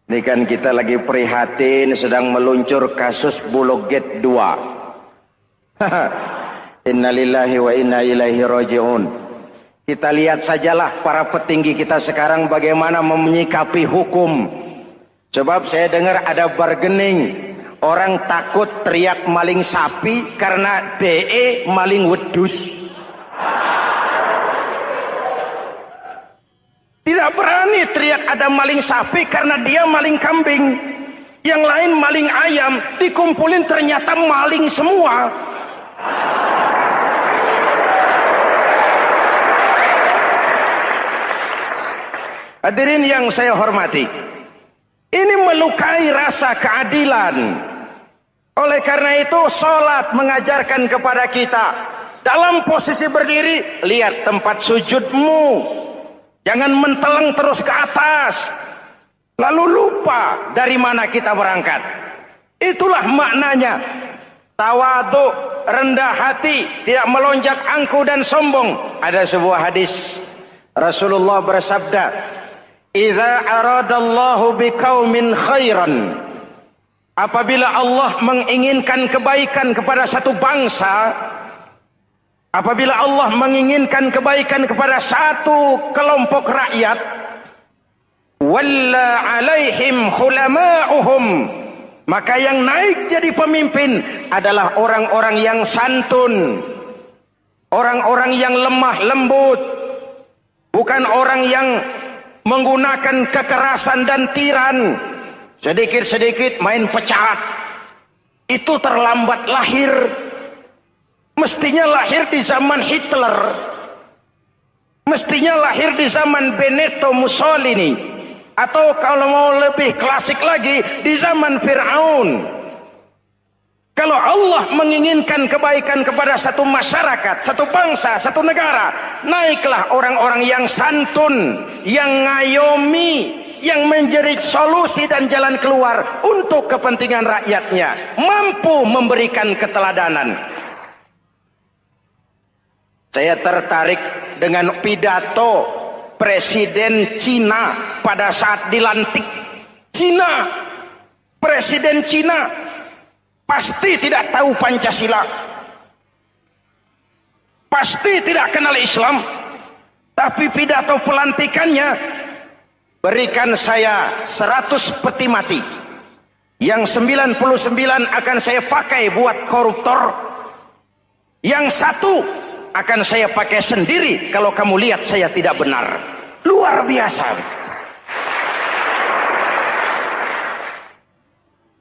A: Ini kan kita lagi prihatin sedang meluncur kasus Bulog Gate 2. Innalillahi wa inna ilaihi raji'un. Kita lihat sajalah para petinggi kita sekarang bagaimana menyikapi hukum. Sebab saya dengar ada bargaining, orang takut teriak maling sapi karena DE maling wedus. Tidak berani teriak ada maling sapi karena dia maling kambing. Yang lain maling ayam, dikumpulin ternyata maling semua. Hadirin yang saya hormati, ini melukai rasa keadilan. Oleh karena itu sholat mengajarkan kepada kita, dalam posisi berdiri, lihat tempat sujudmu. Jangan menteleng terus ke atas, lalu lupa dari mana kita berangkat. Itulah maknanya tawadhu, rendah hati, tidak melonjak angku dan sombong. Ada sebuah hadis Rasulullah bersabda, "Idza aradallahu biqaumin khairan." Apabila Allah menginginkan kebaikan kepada satu bangsa, apabila Allah menginginkan kebaikan kepada satu kelompok rakyat, walla alaihim hulama'uhum, maka yang naik jadi pemimpin adalah orang-orang yang santun, orang-orang yang lemah lembut, bukan orang yang menggunakan kekerasan dan tiran, sedikit-sedikit main pecat. Itu terlambat lahir. Mestinya lahir di zaman Hitler, mestinya lahir di zaman Benito Mussolini, atau kalau mau lebih klasik lagi di zaman Fir'aun. Kalau Allah menginginkan kebaikan kepada satu masyarakat, satu bangsa, satu negara, naiklah orang-orang yang santun, yang ngayomi, yang menjadi solusi dan jalan keluar untuk kepentingan rakyatnya, mampu memberikan keteladanan. Saya tertarik dengan pidato Presiden Cina pada saat dilantik. Cina, Presiden Cina pasti tidak tahu Pancasila, pasti tidak kenal Islam, tapi pidato pelantikannya, berikan saya 100 peti mati, yang 99 akan saya pakai buat koruptor, yang satu akan saya pakai sendiri kalau kamu lihat saya tidak benar. Luar biasa.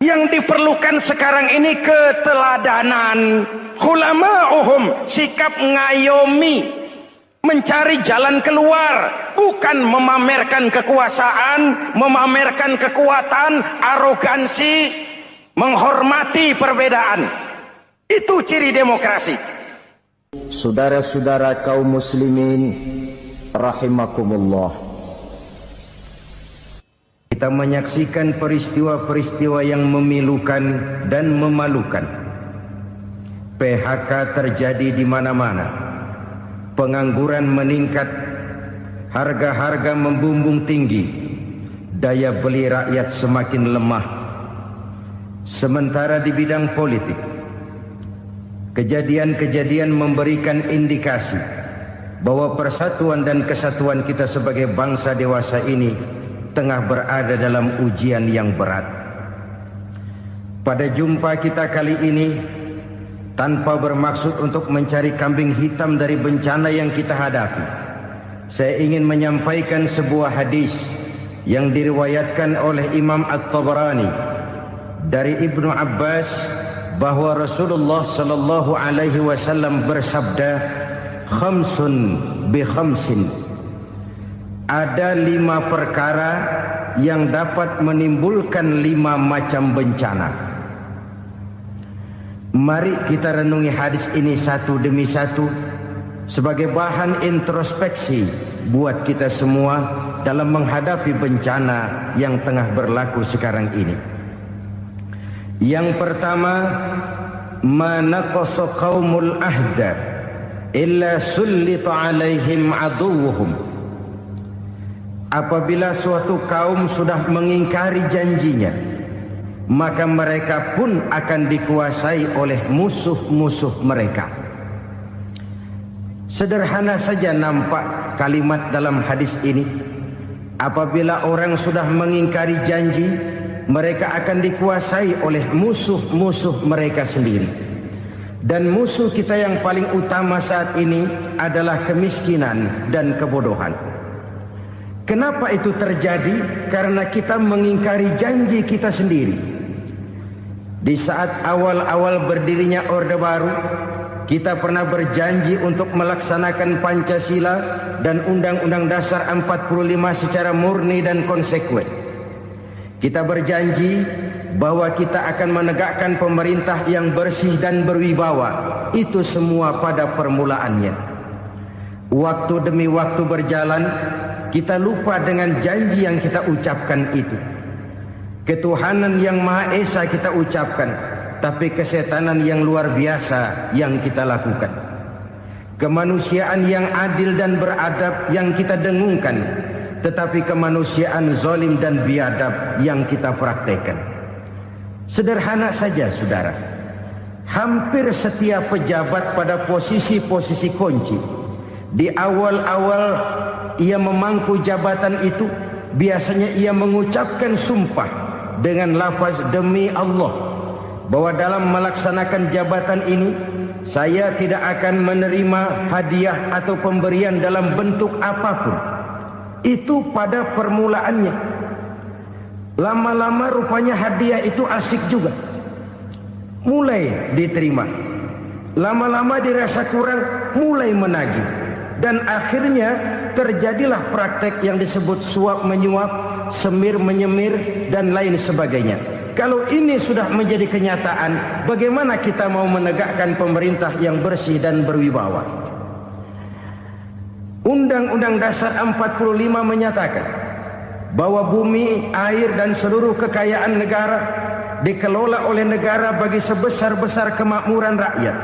A: Yang diperlukan sekarang ini keteladanan, hulama'uhum, sikap ngayomi, mencari jalan keluar, bukan memamerkan kekuasaan, memamerkan kekuatan, arogansi, menghormati perbedaan. Itu ciri demokrasi.
B: Saudara-saudara kaum muslimin
A: rahimakumullah. Kita menyaksikan peristiwa-peristiwa yang memilukan dan memalukan. PHK terjadi di mana-mana. Pengangguran meningkat, harga-harga membumbung tinggi, daya beli rakyat semakin lemah. Sementara di bidang politik, kejadian-kejadian memberikan indikasi bahwa persatuan dan kesatuan kita sebagai bangsa dewasa ini tengah berada dalam ujian yang berat. Pada jumpa kita kali ini, tanpa bermaksud untuk mencari kambing hitam dari bencana yang kita hadapi, saya ingin menyampaikan sebuah hadis yang diriwayatkan oleh Imam At-Tabarani dari Ibnu Abbas bahwa Rasulullah sallallahu alaihi wasallam bersabda, "Khamsun bi khamsin." Ada 5 perkara yang dapat menimbulkan 5 macam bencana. Mari kita renungi hadis ini satu demi satu sebagai bahan introspeksi buat kita semua dalam menghadapi bencana yang tengah berlaku sekarang ini. Yang pertama, manaqasa qaumul ahda illa sullita alaihim aduwwuhum. Apabila suatu kaum sudah mengingkari janjinya, maka mereka pun akan dikuasai oleh musuh-musuh mereka. Sederhana saja nampak kalimat dalam hadis ini. Apabila orang sudah mengingkari janji, mereka akan dikuasai oleh musuh-musuh mereka sendiri. Dan musuh kita yang paling utama saat ini adalah kemiskinan dan kebodohan. Kenapa itu terjadi? Karena kita mengingkari janji kita sendiri. Di saat awal-awal berdirinya Orde Baru, kita pernah berjanji untuk melaksanakan Pancasila dan Undang-Undang Dasar 45 secara murni dan konsekuen. Kita berjanji bahwa kita akan menegakkan pemerintah yang bersih dan berwibawa. Itu semua pada permulaannya. Waktu demi waktu berjalan, kita lupa dengan janji yang kita ucapkan itu. Ketuhanan yang Maha Esa kita ucapkan, tapi kesetanan yang luar biasa yang kita lakukan. Kemanusiaan yang adil dan beradab yang kita dengungkan, tetapi kemanusiaan zalim dan biadab yang kita praktekkan. Sederhana saja saudara, hampir setiap pejabat pada posisi-posisi kunci, di awal-awal ia memangku jabatan itu, biasanya ia mengucapkan sumpah dengan lafaz demi Allah bahwa dalam melaksanakan jabatan ini saya tidak akan menerima hadiah atau pemberian dalam bentuk apapun. Itu pada permulaannya. Lama-lama rupanya hadiah itu asik juga, mulai diterima. Lama-lama dirasa kurang, mulai menagih. Dan akhirnya terjadilah praktek yang disebut suap menyuap, semir menyemir, dan lain sebagainya. Kalau ini sudah menjadi kenyataan, bagaimana kita mau menegakkan pemerintah yang bersih dan berwibawa? Undang-Undang Dasar 45 menyatakan bahwa bumi, air, dan seluruh kekayaan negara dikelola oleh negara bagi sebesar-besar kemakmuran rakyat.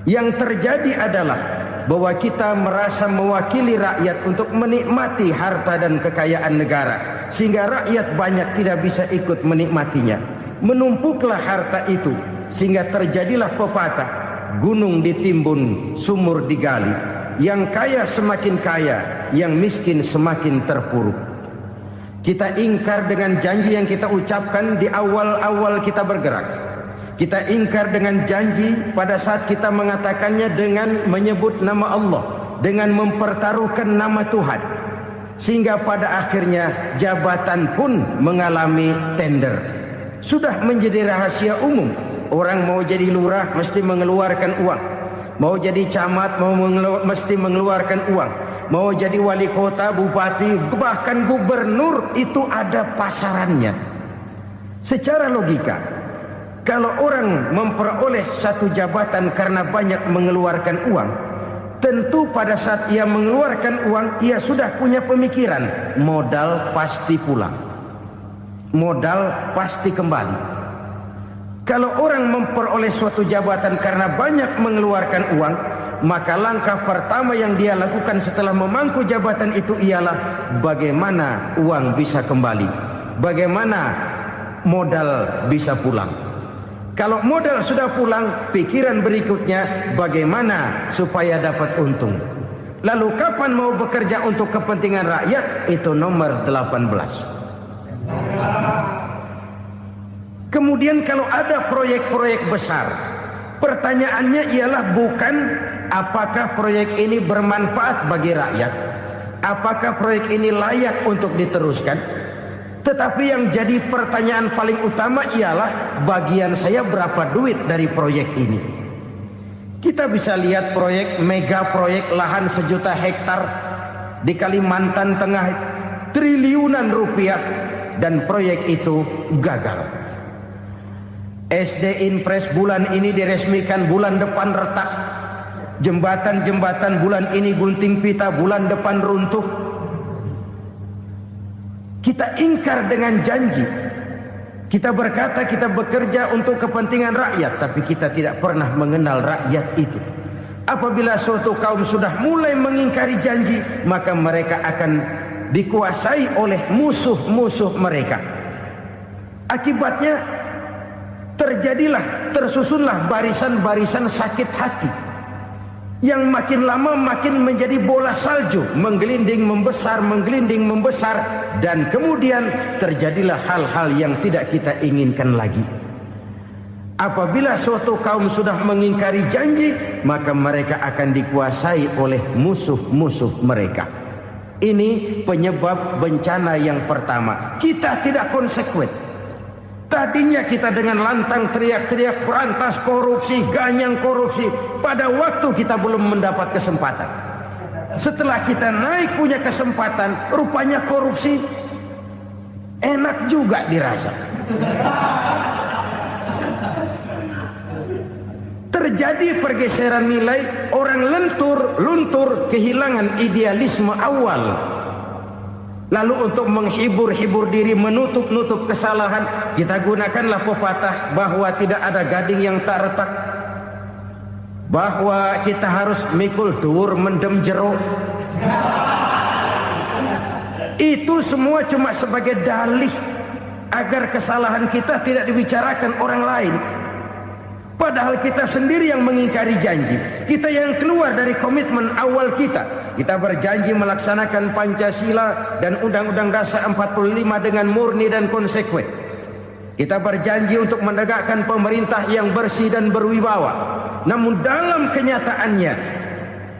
A: Yang terjadi adalah bahwa kita merasa mewakili rakyat untuk menikmati harta dan kekayaan negara, sehingga rakyat banyak tidak bisa ikut menikmatinya. Menumpuklah harta itu sehingga terjadilah pepatah, gunung ditimbun, sumur digali. Yang kaya semakin kaya, yang miskin semakin terpuruk. Kita ingkar dengan janji yang kita ucapkan di awal-awal kita bergerak. Kita ingkar dengan janji pada saat kita mengatakannya dengan menyebut nama Allah, dengan mempertaruhkan nama Tuhan. Sehingga pada akhirnya jabatan pun mengalami tender. Sudah menjadi rahasia umum. Orang mau jadi lurah mesti mengeluarkan uang. Mau jadi camat mesti mengeluarkan uang. Mau jadi wali kota, bupati, bahkan gubernur, itu ada pasarannya. Secara logika, kalau orang memperoleh satu jabatan karena banyak mengeluarkan uang, tentu pada saat ia mengeluarkan uang, ia sudah punya pemikiran, modal pasti pulang, modal pasti kembali. Kalau orang memperoleh suatu jabatan karena banyak mengeluarkan uang, maka langkah pertama yang dia lakukan setelah memangku jabatan itu ialah bagaimana uang bisa kembali, bagaimana modal bisa pulang. Kalau modal sudah pulang, pikiran berikutnya bagaimana supaya dapat untung. Lalu kapan mau bekerja untuk kepentingan rakyat? Itu nomor 18. Kemudian kalau ada proyek-proyek besar, pertanyaannya ialah bukan apakah proyek ini bermanfaat bagi rakyat, apakah proyek ini layak untuk diteruskan, tetapi yang jadi pertanyaan paling utama ialah bagian saya berapa duit dari proyek ini. Kita bisa lihat proyek, mega proyek lahan 1 juta hektar di Kalimantan Tengah, triliunan rupiah, dan proyek itu gagal. SD Impres bulan ini diresmikan, bulan depan retak. Jembatan-jembatan bulan ini gunting pita, bulan depan runtuh. Kita ingkar dengan janji. Kita berkata kita bekerja untuk kepentingan rakyat, tapi kita tidak pernah mengenal rakyat itu. Apabila suatu kaum sudah mulai mengingkari janji, maka mereka akan dikuasai oleh musuh-musuh mereka. Akibatnya tersusunlah barisan-barisan sakit hati yang makin lama makin menjadi bola salju, menggelinding membesar, dan kemudian terjadilah hal-hal yang tidak kita inginkan lagi. Apabila suatu kaum sudah mengingkari janji, maka mereka akan dikuasai oleh musuh-musuh mereka. Ini penyebab bencana yang pertama. Kita tidak konsekuen. Tadinya kita dengan lantang teriak-teriak berantas korupsi, ganyang korupsi. Pada waktu kita belum mendapat kesempatan. Setelah kita naik punya kesempatan, rupanya korupsi enak juga dirasa. Terjadi pergeseran nilai, orang luntur, kehilangan idealisme awal. Lalu untuk menghibur diri, menutup kesalahan, kita gunakanlah pepatah bahwa tidak ada gading yang tak retak, bahwa kita harus mikul dur mendem jero. Itu semua cuma sebagai dalih agar kesalahan kita tidak dibicarakan orang lain. Padahal kita sendiri yang mengingkari janji. Kita yang keluar dari komitmen awal kita. Kita berjanji melaksanakan Pancasila dan Undang-Undang Dasar 45 dengan murni dan konsekuen. Kita berjanji untuk menegakkan pemerintah yang bersih dan berwibawa. Namun dalam kenyataannya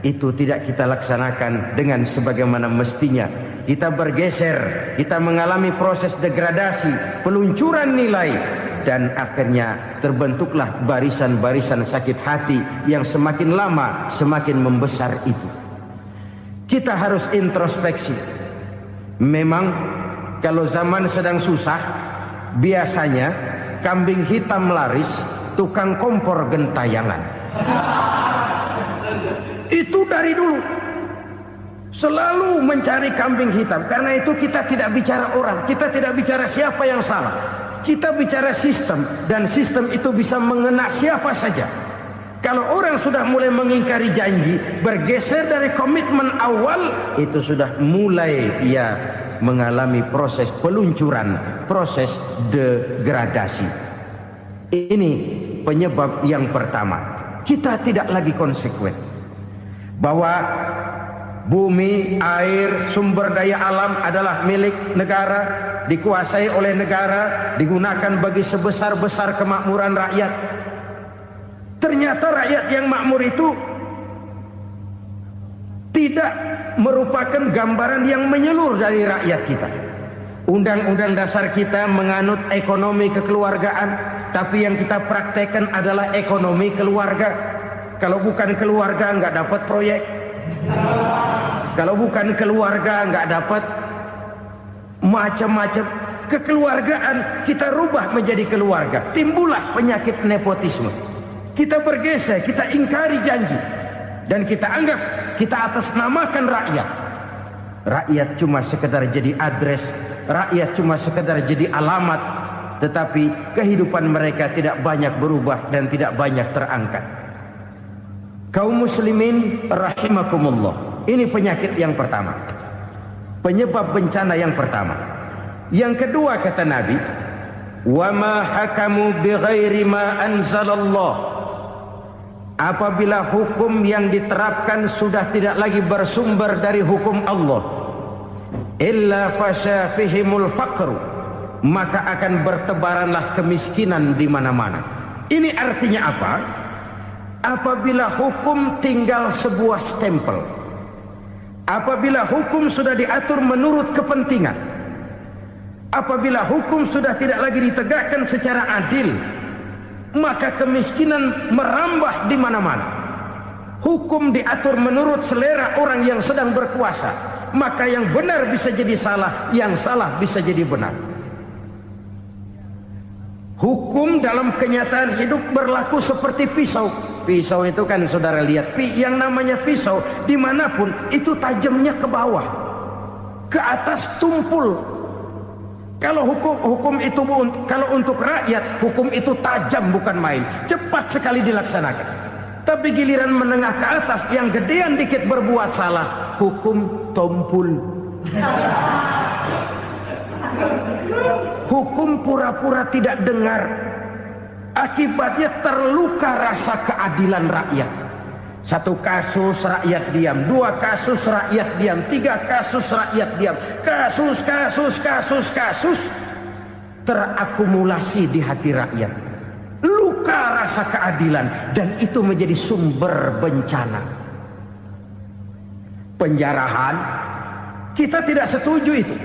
A: itu tidak kita laksanakan dengan sebagaimana mestinya. Kita bergeser, kita mengalami proses degradasi, peluncuran nilai, dan akhirnya terbentuklah barisan-barisan sakit hati yang semakin lama semakin membesar itu. Kita harus introspeksi. Memang kalau zaman sedang susah, biasanya kambing hitam laris, tukang kompor gentayangan. Itu dari dulu selalu mencari kambing hitam. Karena itu kita tidak bicara orang, kita tidak bicara siapa yang salah. Kita bicara sistem, dan sistem itu bisa mengena siapa saja. Kalau orang sudah mulai mengingkari janji, bergeser dari komitmen awal, itu sudah mulai ia mengalami proses peluncuran, proses degradasi. Ini penyebab yang pertama. Kita tidak lagi konsekuen bahwa bumi, air, sumber daya alam adalah milik negara, dikuasai oleh negara, digunakan bagi sebesar-besar kemakmuran rakyat. Ternyata rakyat yang makmur itu tidak merupakan gambaran yang menyeluruh dari rakyat kita. Undang-undang dasar kita menganut ekonomi kekeluargaan, tapi yang kita praktekkan adalah ekonomi keluarga. Kalau bukan keluarga nggak dapat proyek. Kalau bukan keluarga nggak dapat macam-macam. Kekeluargaan kita rubah menjadi keluarga. Timbullah penyakit nepotisme. Kita bergeser, kita ingkari janji. dan kita anggap kita atasnamakan rakyat. Rakyat cuma sekedar jadi address, rakyat cuma sekedar jadi alamat, tetapi kehidupan mereka tidak banyak berubah dan tidak banyak terangkat. Kaum muslimin rahimakumullah, ini penyakit yang pertama, penyebab bencana yang pertama. Yang kedua kata Nabi, wa ma hakamu bighairi ma anzalallah. Apabila hukum yang diterapkan sudah tidak lagi bersumber dari hukum Allah, illa fasha fihimul faqru, maka akan bertebaranlah kemiskinan di mana-mana. Ini artinya apa? Apabila hukum tinggal sebuah stempel, apabila hukum sudah diatur menurut kepentingan, apabila hukum sudah tidak lagi ditegakkan secara adil, maka kemiskinan merambah di mana-mana. Hukum diatur menurut selera orang yang sedang berkuasa, maka yang benar bisa jadi salah, yang salah bisa jadi benar. Hukum dalam kenyataan hidup berlaku seperti pisau. Pisau itu kan saudara lihat, yang namanya pisau dimanapun itu tajamnya ke bawah, ke atas tumpul. Kalau hukum itu, kalau untuk rakyat, hukum itu tajam bukan main, cepat sekali dilaksanakan. Tapi giliran menengah ke atas, yang gedean dikit berbuat salah, hukum tumpul. Hukum pura-pura tidak dengar, akibatnya terluka rasa keadilan rakyat. Satu kasus rakyat diam, dua kasus rakyat diam, tiga kasus rakyat diam, kasus terakumulasi di hati rakyat, luka rasa keadilan, dan itu menjadi sumber bencana. Penjarahan, kita tidak setuju itu,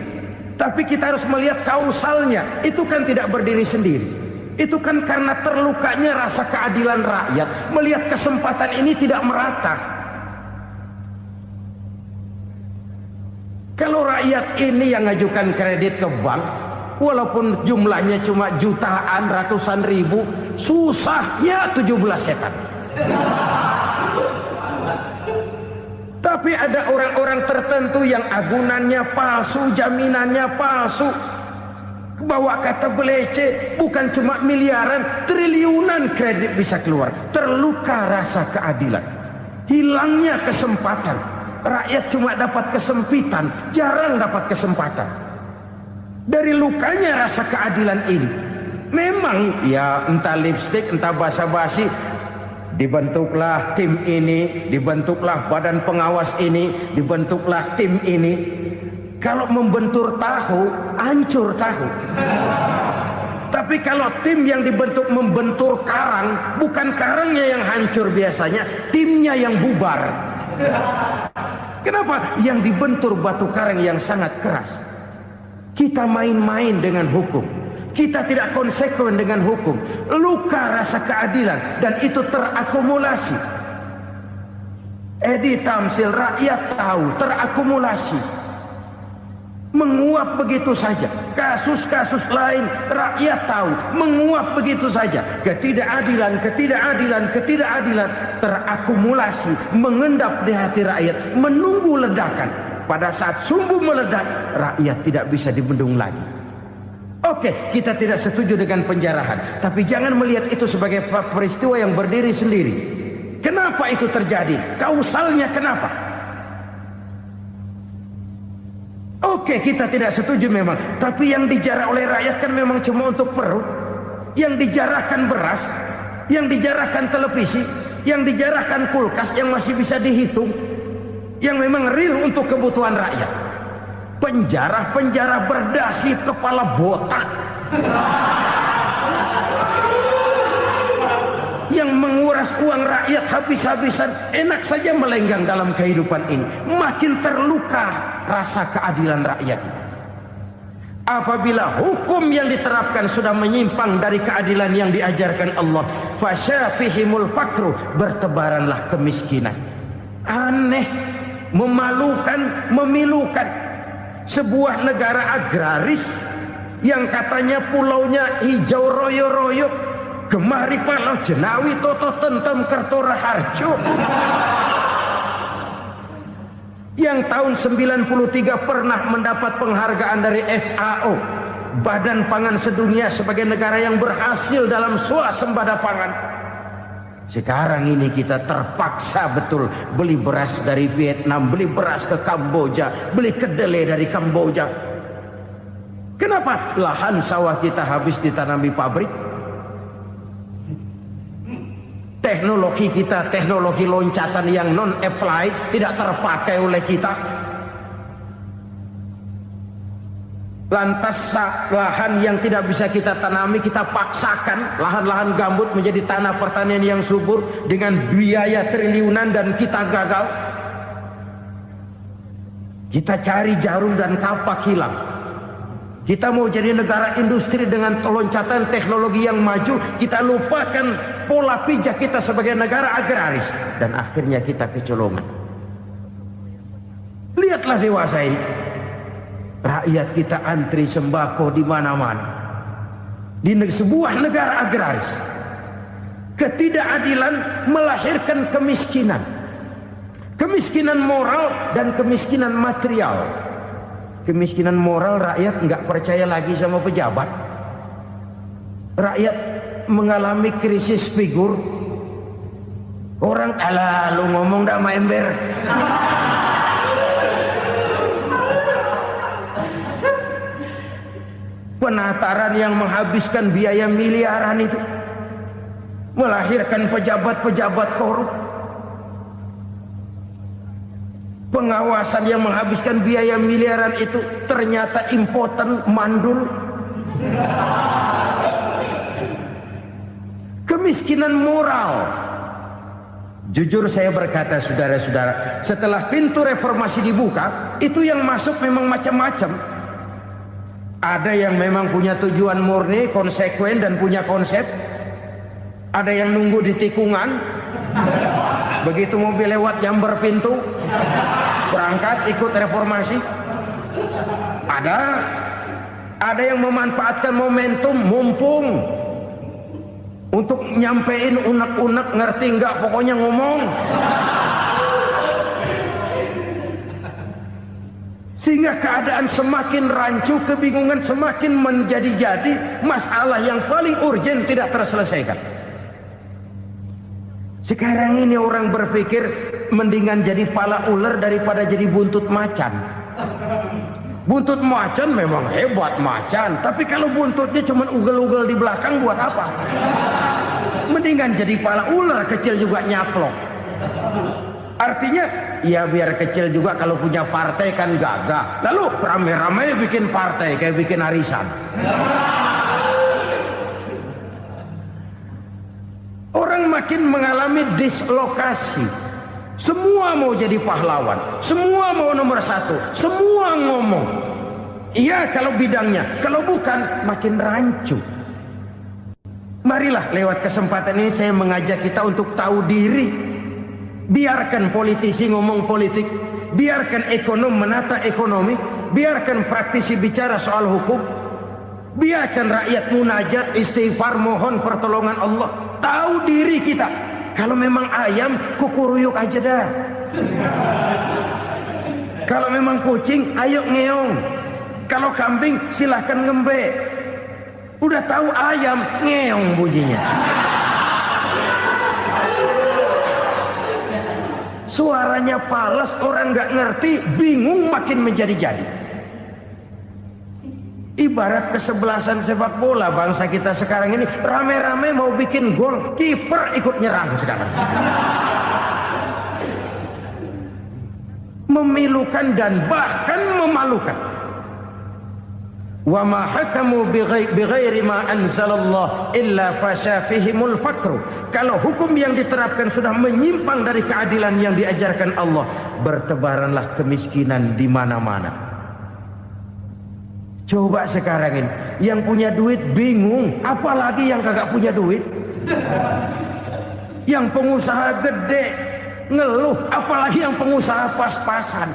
A: tapi kita harus melihat kausalnya. Itu kan tidak berdiri sendiri. Itu kan karena terlukanya rasa keadilan rakyat, melihat kesempatan ini tidak merata. Kalau rakyat ini yang ngajukan kredit ke bank, walaupun jumlahnya cuma jutaan, ratusan ribu, susahnya 17 setan. Tapi ada orang-orang tertentu yang agunannya palsu, jaminannya palsu, bawa kata belece, bukan cuma miliaran, triliunan kredit bisa keluar. Terluka rasa keadilan, hilangnya kesempatan. Rakyat cuma dapat kesempitan, jarang dapat kesempatan. Dari lukanya rasa keadilan ini, memang ya entah lipstick, entah basa-basi, dibentuklah tim ini, dibentuklah badan pengawas ini, dibentuklah tim ini. Kalau membentur tahu, hancur tahu. Tapi kalau tim yang dibentuk membentur karang, bukan karangnya yang hancur biasanya, timnya yang bubar. Kenapa? Yang dibentur batu karang yang sangat keras. Kita main-main dengan hukum, kita tidak konsekuen dengan hukum, luka rasa keadilan, dan itu terakumulasi. Edi Tamsil, rakyat tahu, terakumulasi, menguap begitu saja. Kasus-kasus lain rakyat tahu, menguap begitu saja. Ketidakadilan terakumulasi, mengendap di hati rakyat, menunggu ledakan. Pada saat sumbu meledak, rakyat tidak bisa dibendung lagi. Oke, kita tidak setuju dengan penjarahan, tapi jangan melihat itu sebagai peristiwa yang berdiri sendiri. Kenapa itu terjadi? Kausalnya kenapa? Oke, kita tidak setuju memang, tapi yang dijarah oleh rakyat kan memang cuma untuk perut. Yang dijarahkan beras, yang dijarahkan televisi, yang dijarahkan kulkas yang masih bisa dihitung, yang memang real untuk kebutuhan rakyat. Penjara-penjara berdasi kepala botak yang menguras uang rakyat habis-habisan, enak saja melenggang dalam kehidupan ini. Makin terluka rasa keadilan rakyat. Apabila hukum yang diterapkan sudah menyimpang dari keadilan yang diajarkan Allah, fasyafihimul fakru, bertebaranlah kemiskinan. Aneh, memalukan, memilukan. Sebuah negara agraris yang katanya pulaunya hijau royo-royo, Gemari Palau Jenawi Toto Tentem Kertora Harjo, yang tahun 93 pernah mendapat penghargaan dari FAO, Badan Pangan Sedunia, sebagai negara yang berhasil dalam swasembada pangan. Sekarang ini kita terpaksa betul beli beras dari Vietnam, beli beras ke Kamboja, beli kedelai dari Kamboja. Kenapa? Lahan sawah kita habis ditanami pabrik. Teknologi kita, teknologi loncatan yang non-applied, tidak terpakai oleh kita. Lantas lahan yang tidak bisa kita tanami, kita paksakan lahan-lahan gambut menjadi tanah pertanian yang subur dengan biaya triliunan, dan kita gagal. Kita cari jarum dan kapak hilang. Kita mau jadi negara industri dengan loncatan teknologi yang maju, kita lupakan pola pijak kita sebagai negara agraris, dan akhirnya kita kecolongan. Lihatlah dewasa ini, rakyat kita antri sembako di mana-mana. Di sebuah negara agraris, ketidakadilan melahirkan kemiskinan, kemiskinan moral dan kemiskinan material. Kemiskinan moral, rakyat nggak percaya lagi sama pejabat. Rakyat mengalami krisis figur. Orang, alah lu ngomong dah sama ember. Penataran yang menghabiskan biaya miliaran itu melahirkan pejabat-pejabat korup. Pengawasan yang menghabiskan biaya miliaran itu ternyata impoten, mandul. Kemiskinan moral. Jujur saya berkata, saudara-saudara, setelah pintu reformasi dibuka, itu yang masuk memang macam-macam. Ada yang memang punya tujuan murni, konsekuen dan punya konsep. Ada yang nunggu di tikungan, begitu mobil lewat nyamber pintu, berangkat ikut reformasi. Ada yang memanfaatkan momentum, mumpung, untuk nyampein unek-unek, ngerti nggak, pokoknya ngomong. Sehingga keadaan semakin rancu, kebingungan semakin menjadi-jadi, masalah yang paling urgen tidak terselesaikan. Sekarang ini orang berpikir mendingan jadi pala ular daripada jadi buntut macan. Buntut macan memang hebat macan, tapi kalau buntutnya cuma ugel-ugel di belakang buat apa? Mendingan jadi pala ular, kecil juga nyaplok. Artinya ya biar kecil juga kalau punya partai kan gagah. Lalu rame-rame bikin partai kayak bikin arisan. Orang makin mengalami dislokasi. Semua mau jadi pahlawan, semua mau nomor satu, semua ngomong. Iya kalau bidangnya, kalau bukan makin rancu. Marilah lewat kesempatan ini saya mengajak kita untuk tahu diri. Biarkan politisi ngomong politik, biarkan ekonom menata ekonomi, biarkan praktisi bicara soal hukum, biarkan rakyat munajat, istighfar, mohon pertolongan Allah. Tahu diri kita. Kalau memang ayam, kukuruyuk aja dah. Kalau memang kucing, ayo ngeong. Kalau kambing, silahkan ngembe. Udah tahu ayam, ngeong bunyinya. Suaranya palas, orang nggak ngerti, bingung, makin menjadi-jadi. Ibarat kesebelasan sepak bola bangsa kita sekarang ini, rame-rame mau bikin gol, kiper ikut nyerang sekarang. Memilukan dan bahkan memalukan. Wa ma hakamu bighairi ma anzalallah illa fasyafihimul fakru. Kalau hukum yang diterapkan sudah menyimpang dari keadilan yang diajarkan Allah, bertebaranlah kemiskinan di mana-mana. Coba sekarang ini, yang punya duit bingung, apalagi yang kagak punya duit. Yang pengusaha gede ngeluh, apalagi yang pengusaha pas-pasan.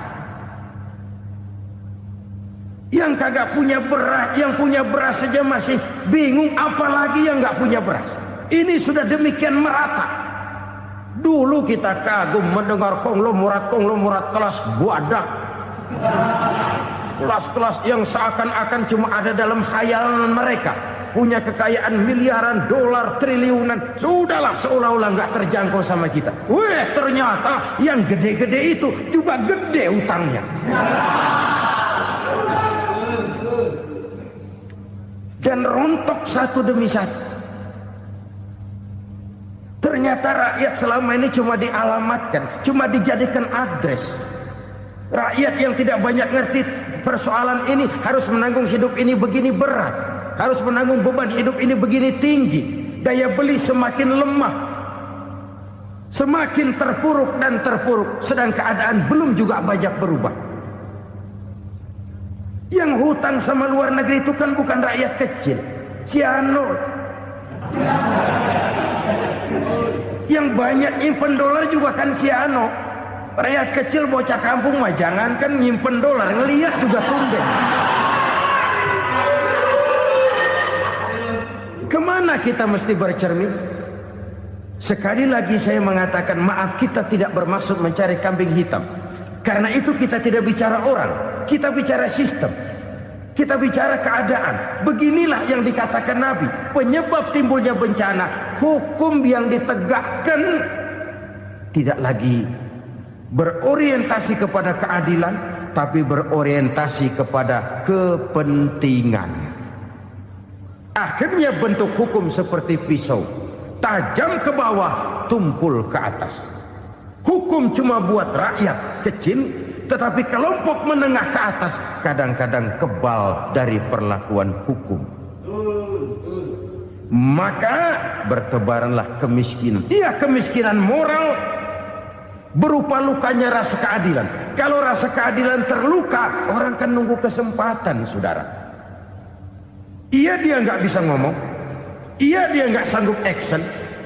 A: Yang kagak punya beras, yang punya beras saja masih bingung, apalagi yang nggak punya beras. Ini sudah demikian merata. Dulu kita kagum mendengar konglomerat kelas buadah, kelas-kelas yang seakan-akan cuma ada dalam khayalan mereka, punya kekayaan miliaran dolar, triliunan. Sudahlah, seolah-olah nggak terjangkau sama kita. Weh, ternyata yang gede-gede itu juga gede utangnya. Dan rontok satu demi satu. Ternyata rakyat selama ini cuma dialamatkan, cuma dijadikan adres. Rakyat yang tidak banyak ngerti persoalan ini harus menanggung hidup ini begini berat, harus menanggung beban hidup ini begini tinggi, daya beli semakin lemah, semakin terpuruk dan terpuruk, sedang keadaan belum juga banyak berubah. Yang hutang sama luar negeri itu kan bukan rakyat kecil, Ciano. Yang banyak nyimpen dolar juga kan Ciano. Rakyat kecil bocah kampung mah jangankan nyimpen dolar, ngelihat juga tumben. Kemana kita mesti bercermin? Sekali lagi saya mengatakan, maaf, kita tidak bermaksud mencari kambing hitam. Karena itu kita tidak bicara orang, kita bicara sistem, kita bicara keadaan. Beginilah yang dikatakan Nabi, penyebab timbulnya bencana, hukum yang ditegakkan tidak lagi berorientasi kepada keadilan, tapi berorientasi kepada kepentingan. Akhirnya bentuk hukum seperti pisau, tajam ke bawah, tumpul ke atas. Hukum cuma buat rakyat kecil, tetapi kelompok menengah ke atas kadang-kadang kebal dari perlakuan hukum. Maka bertebaranlah kemiskinan. Iya, kemiskinan moral berupa lukanya rasa keadilan. Kalau rasa keadilan terluka, orang kan nunggu kesempatan, saudara. Iya, dia nggak bisa ngomong, iya dia nggak sanggup action,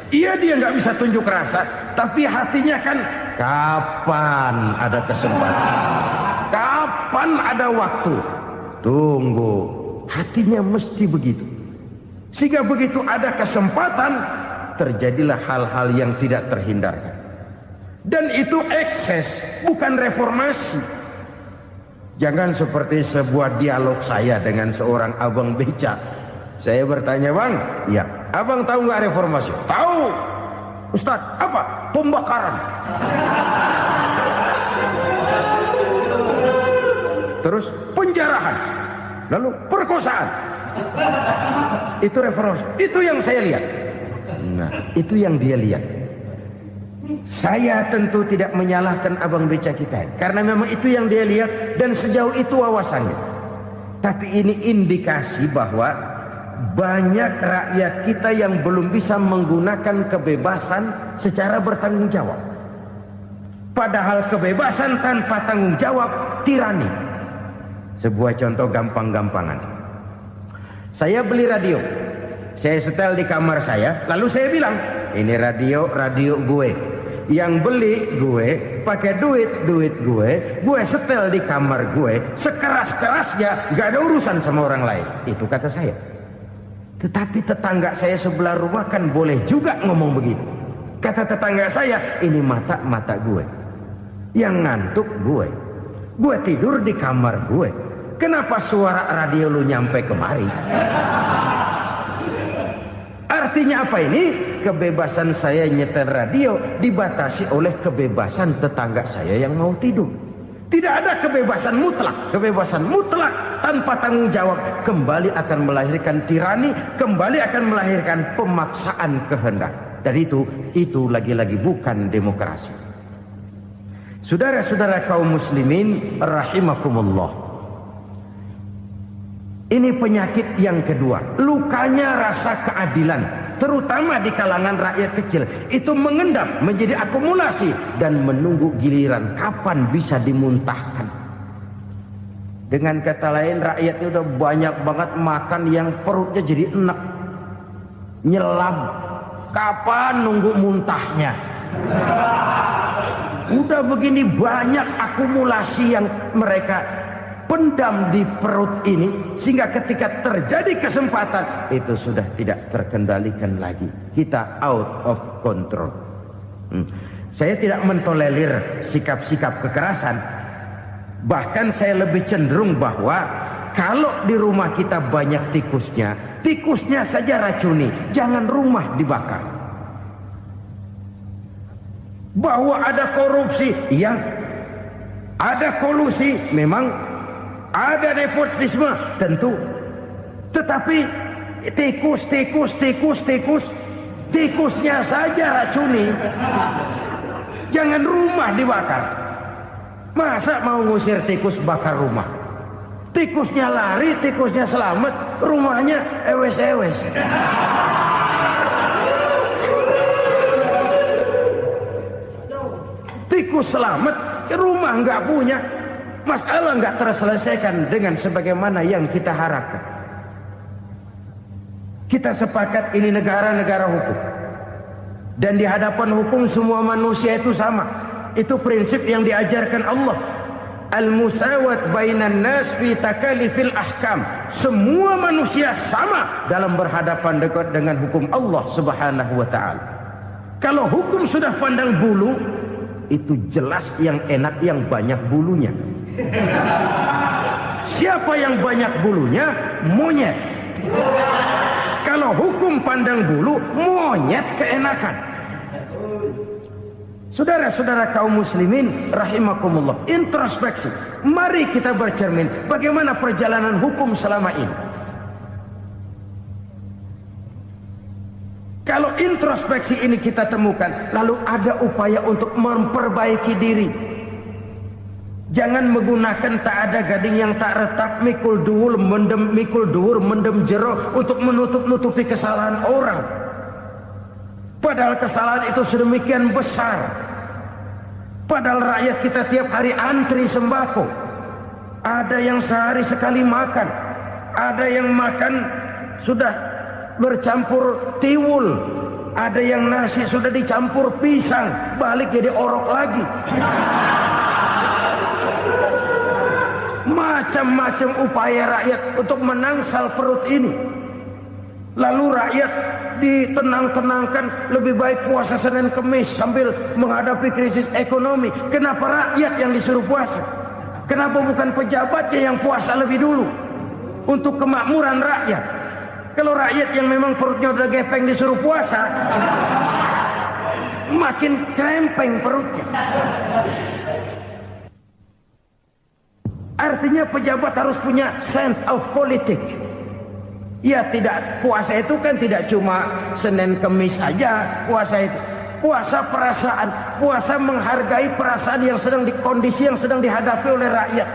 A: iya dia nggak bisa tunjuk rasa, tapi hatinya kan, kapan ada kesempatan, kapan ada waktu, tunggu. Hatinya mesti begitu. Sehingga begitu ada kesempatan, terjadilah hal-hal yang tidak terhindarkan. Dan itu ekses, bukan reformasi. Jangan seperti sebuah dialog saya dengan seorang abang beca. Saya bertanya, bang, ya, abang tahu nggak reformasi? Tahu. Ustaz, apa? Pembakaran. Terus penjarahan. Lalu perkosaan. Itu reformasi. Itu yang saya lihat. Nah, itu yang dia lihat. Saya tentu tidak menyalahkan abang beca kita, karena memang itu yang dia lihat dan sejauh itu wawasannya. Tapi ini indikasi bahwa banyak rakyat kita yang belum bisa menggunakan kebebasan secara bertanggung jawab. Padahal kebebasan tanpa tanggung jawab tirani. Sebuah contoh gampang-gampangan. Saya beli radio, saya setel di kamar saya, lalu saya bilang, ini radio gue. Yang beli gue, pakai duit gue setel di kamar gue, sekeras-kerasnya, gak ada urusan sama orang lain. Itu kata saya. Tetapi tetangga saya sebelah rumah kan boleh juga ngomong begitu. Kata tetangga saya, ini mata gue, yang ngantuk gue tidur di kamar gue, kenapa suara radio lu nyampe kemari? Artinya apa ini? Kebebasan saya nyetel radio dibatasi oleh kebebasan tetangga saya yang mau tidur. Tidak ada kebebasan mutlak. Kebebasan mutlak tanpa tanggung jawab kembali akan melahirkan tirani, kembali akan melahirkan pemaksaan kehendak. Dan itu lagi-lagi bukan demokrasi. Saudara-saudara kaum muslimin rahimakumullah. Ini penyakit yang kedua, lukanya rasa keadilan, terutama di kalangan rakyat kecil. Itu mengendap menjadi akumulasi dan menunggu giliran kapan bisa dimuntahkan. Dengan kata lain, rakyatnya udah banyak banget makan yang perutnya jadi enek, nyelam. Kapan nunggu muntahnya? Udah begini banyak akumulasi yang mereka pendam di perut ini, sehingga ketika terjadi kesempatan itu sudah tidak terkendalikan lagi. Kita out of control. Saya tidak mentolerir sikap-sikap kekerasan. Bahkan saya lebih cenderung bahwa kalau di rumah kita banyak tikusnya, tikusnya saja racuni, jangan rumah dibakar. Bahwa ada korupsi, iya. Ada kolusi, memang. Ada nepotisme, tentu. Tetapi tikusnya saja racuni. Jangan rumah dibakar. Masa mau ngusir tikus bakar rumah? Tikusnya lari, tikusnya selamat, rumahnya ewes-ewes. Tikus selamat, rumah nggak punya. Masalah nggak terselesaikan dengan sebagaimana yang kita harapkan. Kita sepakat ini negara hukum, dan di hadapan hukum semua manusia itu sama. Itu prinsip yang diajarkan Allah. Al-musawat bainan nas fi takalifil ahkam. Semua manusia sama dalam berhadapan dekat dengan hukum Allah Subhanahu wa taala. Kalau hukum sudah pandang bulu, itu jelas yang enak yang banyak bulunya. Siapa yang banyak bulunya? Monyet. Kalau hukum pandang bulu, monyet keenakan. Saudara-saudara kaum muslimin rahimakumullah, introspeksi. Mari kita bercermin bagaimana perjalanan hukum selama ini. Kalau introspeksi ini kita temukan, lalu ada upaya untuk memperbaiki diri. Jangan menggunakan tak ada gading yang tak retak, mikul duwur mendem jero untuk menutup-nutupi kesalahan orang. Padahal kesalahan itu sedemikian besar. Padahal rakyat kita tiap hari antri sembako. Ada yang sehari sekali makan. Ada yang makan sudah bercampur tiwul. Ada yang nasi sudah dicampur pisang, balik jadi orok lagi. Macam-macam upaya rakyat untuk menangsal perut ini. Lalu rakyat ditenang-tenangkan, lebih baik puasa Senin Kemis sambil menghadapi krisis ekonomi. Kenapa rakyat yang disuruh puasa? Kenapa bukan pejabatnya yang puasa lebih dulu untuk kemakmuran rakyat? Kalau rakyat yang memang perutnya udah gepeng disuruh puasa, makin krempeng perutnya. Artinya pejabat harus punya sense of politics. Ya, tidak, puasa itu kan tidak cuma Senin Kemis saja. Puasa itu puasa perasaan, puasa menghargai perasaan yang sedang kondisi yang sedang dihadapi oleh rakyat.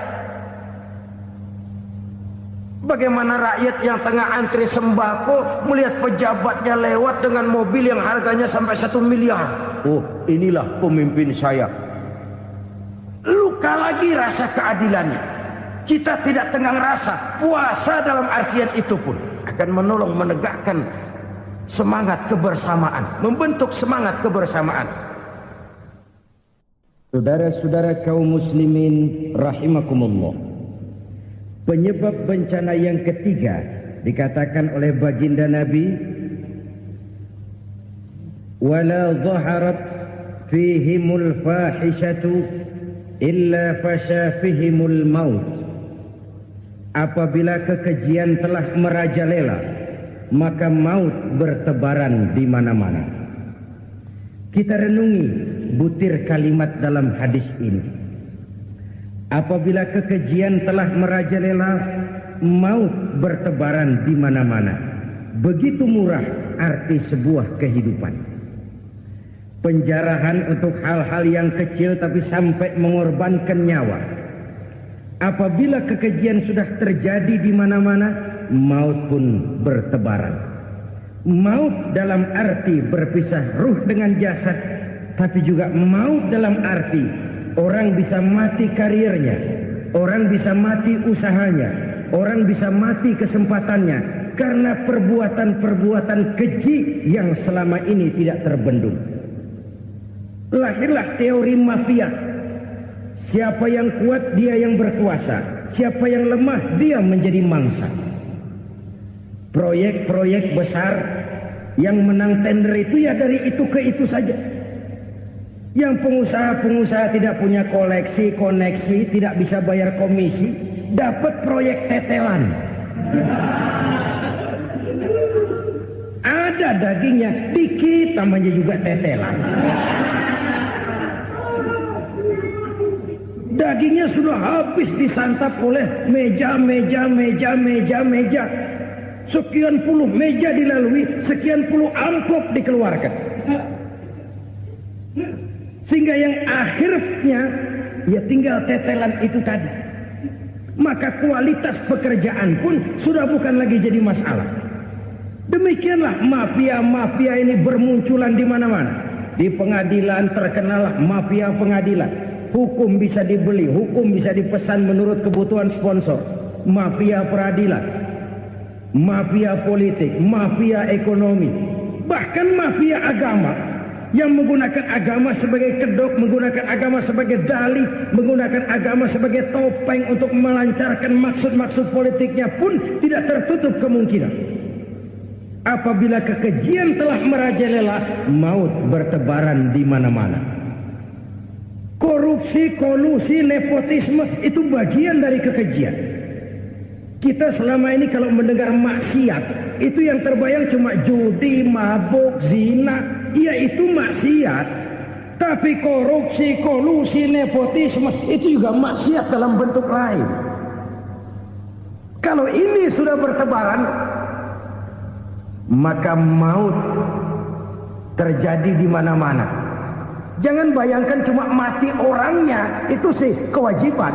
A: Bagaimana rakyat yang tengah antri sembako melihat pejabatnya lewat dengan mobil yang harganya sampai 1 miliar. Oh, inilah pemimpin saya. Luka lagi rasa keadilannya. Kita tidak tenggang rasa. Puasa dalam artian itu pun akan menolong menegakkan semangat kebersamaan, membentuk semangat kebersamaan. Saudara-saudara kaum muslimin rahimakumullah, penyebab bencana yang ketiga dikatakan oleh baginda Nabi, wala zaharat fihimul fahishatu illa fasha fihimul maut. Apabila kekejian telah merajalela, maka maut bertebaran di mana-mana. Kita renungi butir kalimat dalam hadis ini. Apabila kekejian telah merajalela, maut bertebaran di mana-mana. Begitu murah arti sebuah kehidupan. Penjarahan untuk hal-hal yang kecil tapi sampai mengorbankan nyawa. Apabila kekejian sudah terjadi di mana-mana, maut pun bertebaran. Maut dalam arti berpisah ruh dengan jasad, tapi juga maut dalam arti orang bisa mati karirnya, orang bisa mati usahanya, orang bisa mati kesempatannya karena perbuatan-perbuatan keji yang selama ini tidak terbendung. Lahirlah teori mafia. Siapa yang kuat dia yang berkuasa, siapa yang lemah dia menjadi mangsa. Proyek-proyek besar yang menang tender itu ya dari itu ke itu saja. Yang pengusaha-pengusaha tidak punya koleksi, koneksi, tidak bisa bayar komisi, dapat proyek tetelan. Ada dagingnya, dikit namanya juga tetelan. Dagingnya sudah habis disantap oleh meja. Sekian puluh meja dilalui, sekian puluh amplop dikeluarkan. Sehingga yang akhirnya ya tinggal tetelan itu tadi. Maka kualitas pekerjaan pun sudah bukan lagi jadi masalah. Demikianlah mafia-mafia ini bermunculan di mana-mana. Di pengadilan terkenal mafia pengadilan. Hukum bisa dibeli, hukum bisa dipesan menurut kebutuhan sponsor. Mafia peradilan, mafia politik, mafia ekonomi, bahkan mafia agama yang menggunakan agama sebagai kedok, menggunakan agama sebagai dalih, menggunakan agama sebagai topeng untuk melancarkan maksud-maksud politiknya pun tidak tertutup kemungkinan. Apabila kekejian telah merajalela, maut bertebaran di mana-mana. Korupsi, kolusi, nepotisme itu bagian dari kekejian. Kita selama ini kalau mendengar maksiat, itu yang terbayang cuma judi, mabuk, zina. Iya, itu maksiat. Tapi korupsi, kolusi, nepotisme itu juga maksiat dalam bentuk lain. Kalau ini sudah bertebaran, maka maut terjadi di mana-mana. Jangan bayangkan cuma mati orangnya, itu sih kewajiban.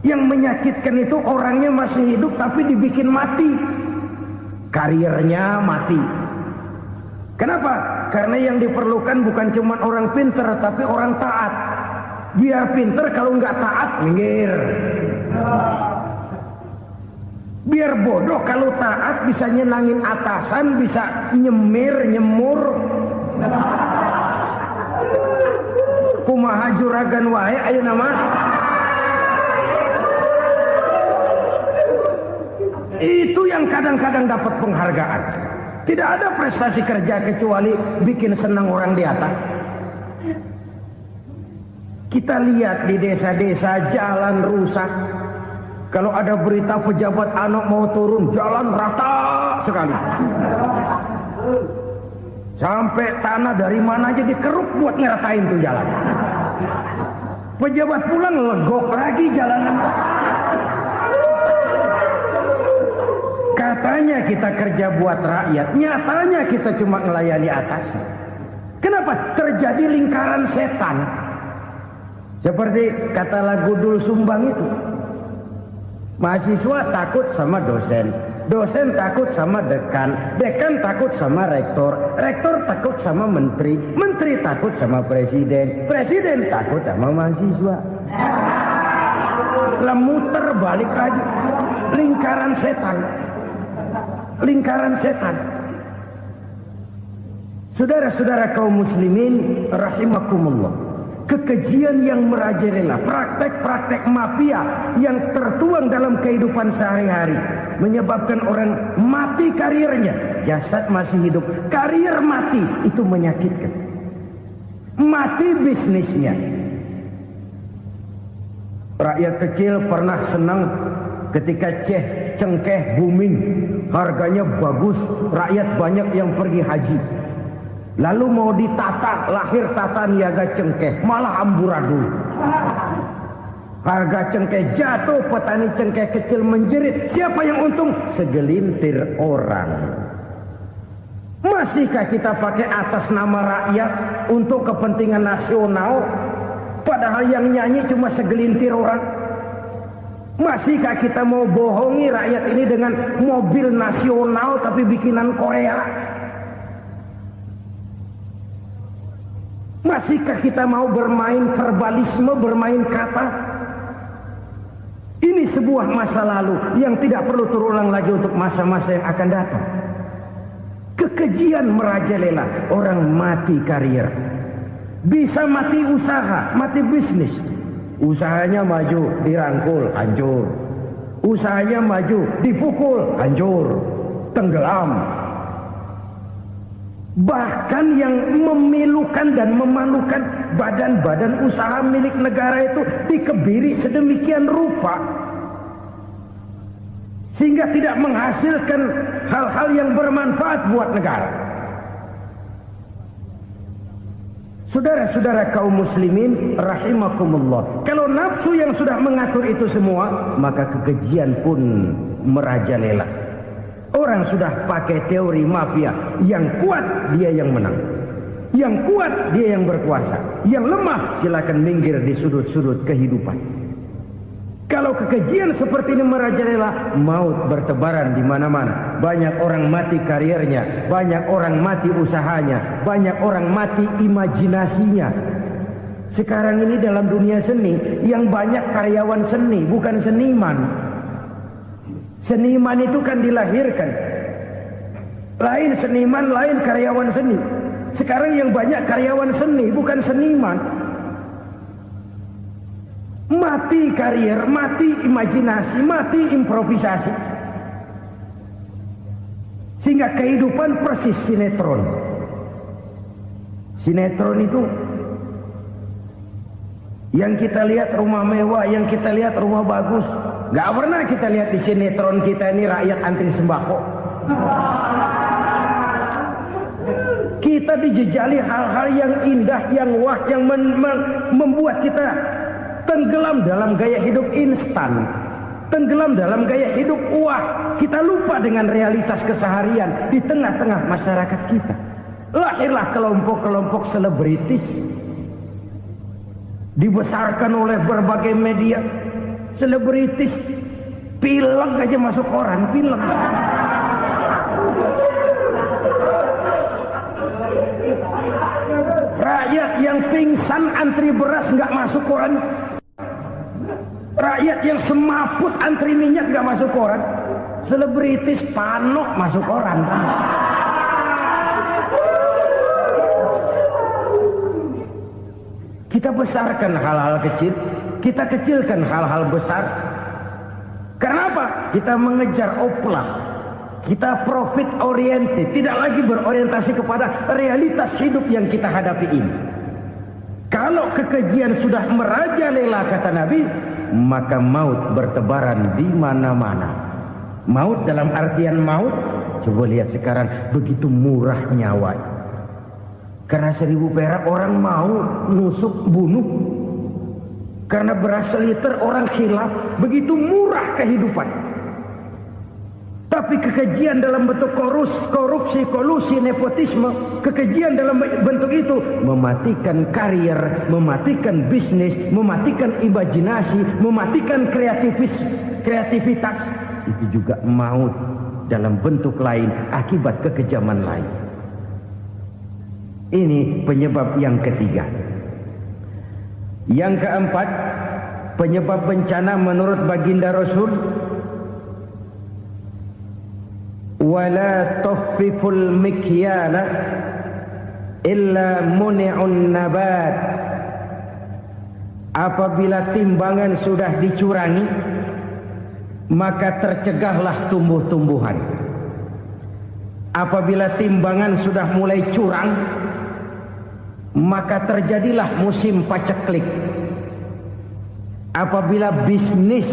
A: Yang menyakitkan itu orangnya masih hidup tapi dibikin mati, karirnya mati. Kenapa? Karena yang diperlukan bukan cuma orang pinter tapi orang taat. Biar pinter, kalau nggak taat minggir. Biar bodoh, kalau taat bisa nyenangin atasan, bisa nyemur. Kumaha juragan wae ayo nama. Itu yang kadang-kadang dapat penghargaan. Tidak ada prestasi kerja kecuali bikin senang orang di atas. Kita lihat di desa-desa jalan rusak. Kalau ada berita pejabat anak mau turun, jalan rata sekali. Sampai tanah dari mana aja dikeruk buat ngeratain tuh jalan. Pejabat pulang legok lagi jalanan. Katanya kita kerja buat rakyat, nyatanya kita cuma melayani atas. Kenapa? Terjadi lingkaran setan. Seperti kata lagu Dul Sumbang itu. Mahasiswa takut sama dosen, dosen takut sama dekan, dekan takut sama rektor, rektor takut sama menteri, menteri takut sama presiden, presiden takut sama mahasiswa. Muter balik lagi. Lingkaran setan. Lingkaran setan. Saudara-saudara kaum muslimin rahimakumullah. Kekejian yang merajalela, praktek-praktek mafia yang tertuang dalam kehidupan sehari-hari menyebabkan orang mati karirnya, jasad masih hidup, karir mati, itu menyakitkan. Mati bisnisnya. Rakyat kecil pernah senang ketika cengkeh booming, harganya bagus, rakyat banyak yang pergi haji. Lalu mau ditata, lahir tata niaga cengkeh, malah amburadul. Harga cengkeh jatuh, petani cengkeh kecil menjerit. Siapa yang untung? Segelintir orang. Masihkah kita pakai atas nama rakyat untuk kepentingan nasional, padahal yang nyanyi cuma segelintir orang? Masihkah kita mau bohongi rakyat ini dengan mobil nasional tapi bikinan Korea? Masihkah kita mau bermain verbalisme, bermain kata? Ini sebuah masa lalu yang tidak perlu terulang lagi untuk masa-masa yang akan datang. Kekejian merajalela, orang mati karir. Bisa mati usaha, mati bisnis. Usahanya maju, dirangkul, hancur. Usahanya maju, dipukul, hancur, tenggelam. Bahkan yang memilukan dan memalukan badan-badan usaha milik negara itu dikebiri sedemikian rupa sehingga tidak menghasilkan hal-hal yang bermanfaat buat negara. Saudara-saudara kaum muslimin rahimakumullah, kalau nafsu yang sudah mengatur itu semua, maka kekejian pun merajalela. Orang sudah pakai teori mafia, yang kuat dia yang menang, yang kuat dia yang berkuasa, yang lemah silakan minggir di sudut-sudut kehidupan. Kalau kekejian seperti ini merajalela, maut bertebaran di mana-mana. Banyak orang mati karirnya, banyak orang mati usahanya, banyak orang mati imajinasinya. Sekarang ini dalam dunia seni, yang banyak karyawan seni, bukan seniman. Seniman itu kan dilahirkan, lain seniman, lain karyawan seni. Sekarang yang banyak karyawan seni, bukan seniman. Mati karir, mati imajinasi, mati improvisasi, sehingga kehidupan persis sinetron. Sinetron itu yang kita lihat rumah mewah, yang kita lihat rumah bagus. Gak pernah kita lihat di sinetron kita ini rakyat antri sembako. Kita dijejali hal-hal yang indah, yang wah, yang membuat kita tenggelam dalam gaya hidup instan, tenggelam dalam gaya hidup wah. Kita lupa dengan realitas keseharian di tengah-tengah masyarakat kita. Lahirlah kelompok-kelompok selebritis, dibesarkan oleh berbagai media. Selebritis pilek aja masuk koran, pilek. Rakyat yang pingsan antri beras nggak masuk koran. Rakyat yang semaput antri minyak nggak masuk koran. Selebritis panok masuk koran. Kita besarkan hal-hal kecil, kita kecilkan hal-hal besar. Kenapa? Kita mengejar oplah, kita profit oriented, tidak lagi berorientasi kepada realitas hidup yang kita hadapi ini. Kalau kekejian sudah merajalela, kata Nabi, maka maut bertebaran di mana-mana. Maut dalam artian maut, coba lihat sekarang begitu murah nyawa. Karena 1000 perak orang mau nusuk bunuh. Karena beras seliter orang khilaf. Begitu murah kehidupan. Tapi kekejian dalam bentuk korupsi, kolusi, nepotisme, kekejian dalam bentuk itu mematikan karier, mematikan bisnis, mematikan imajinasi, mematikan kreativitas. Itu juga maut dalam bentuk lain akibat kekejaman lain. Ini penyebab yang ketiga. Yang keempat, penyebab bencana menurut baginda Rasul, wala tukhfiful mikyala illa muni'un nabat. Apabila timbangan sudah dicurangi, maka tercegahlah tumbuh-tumbuhan. Apabila timbangan sudah mulai curang, maka terjadilah musim paceklik. Apabila bisnis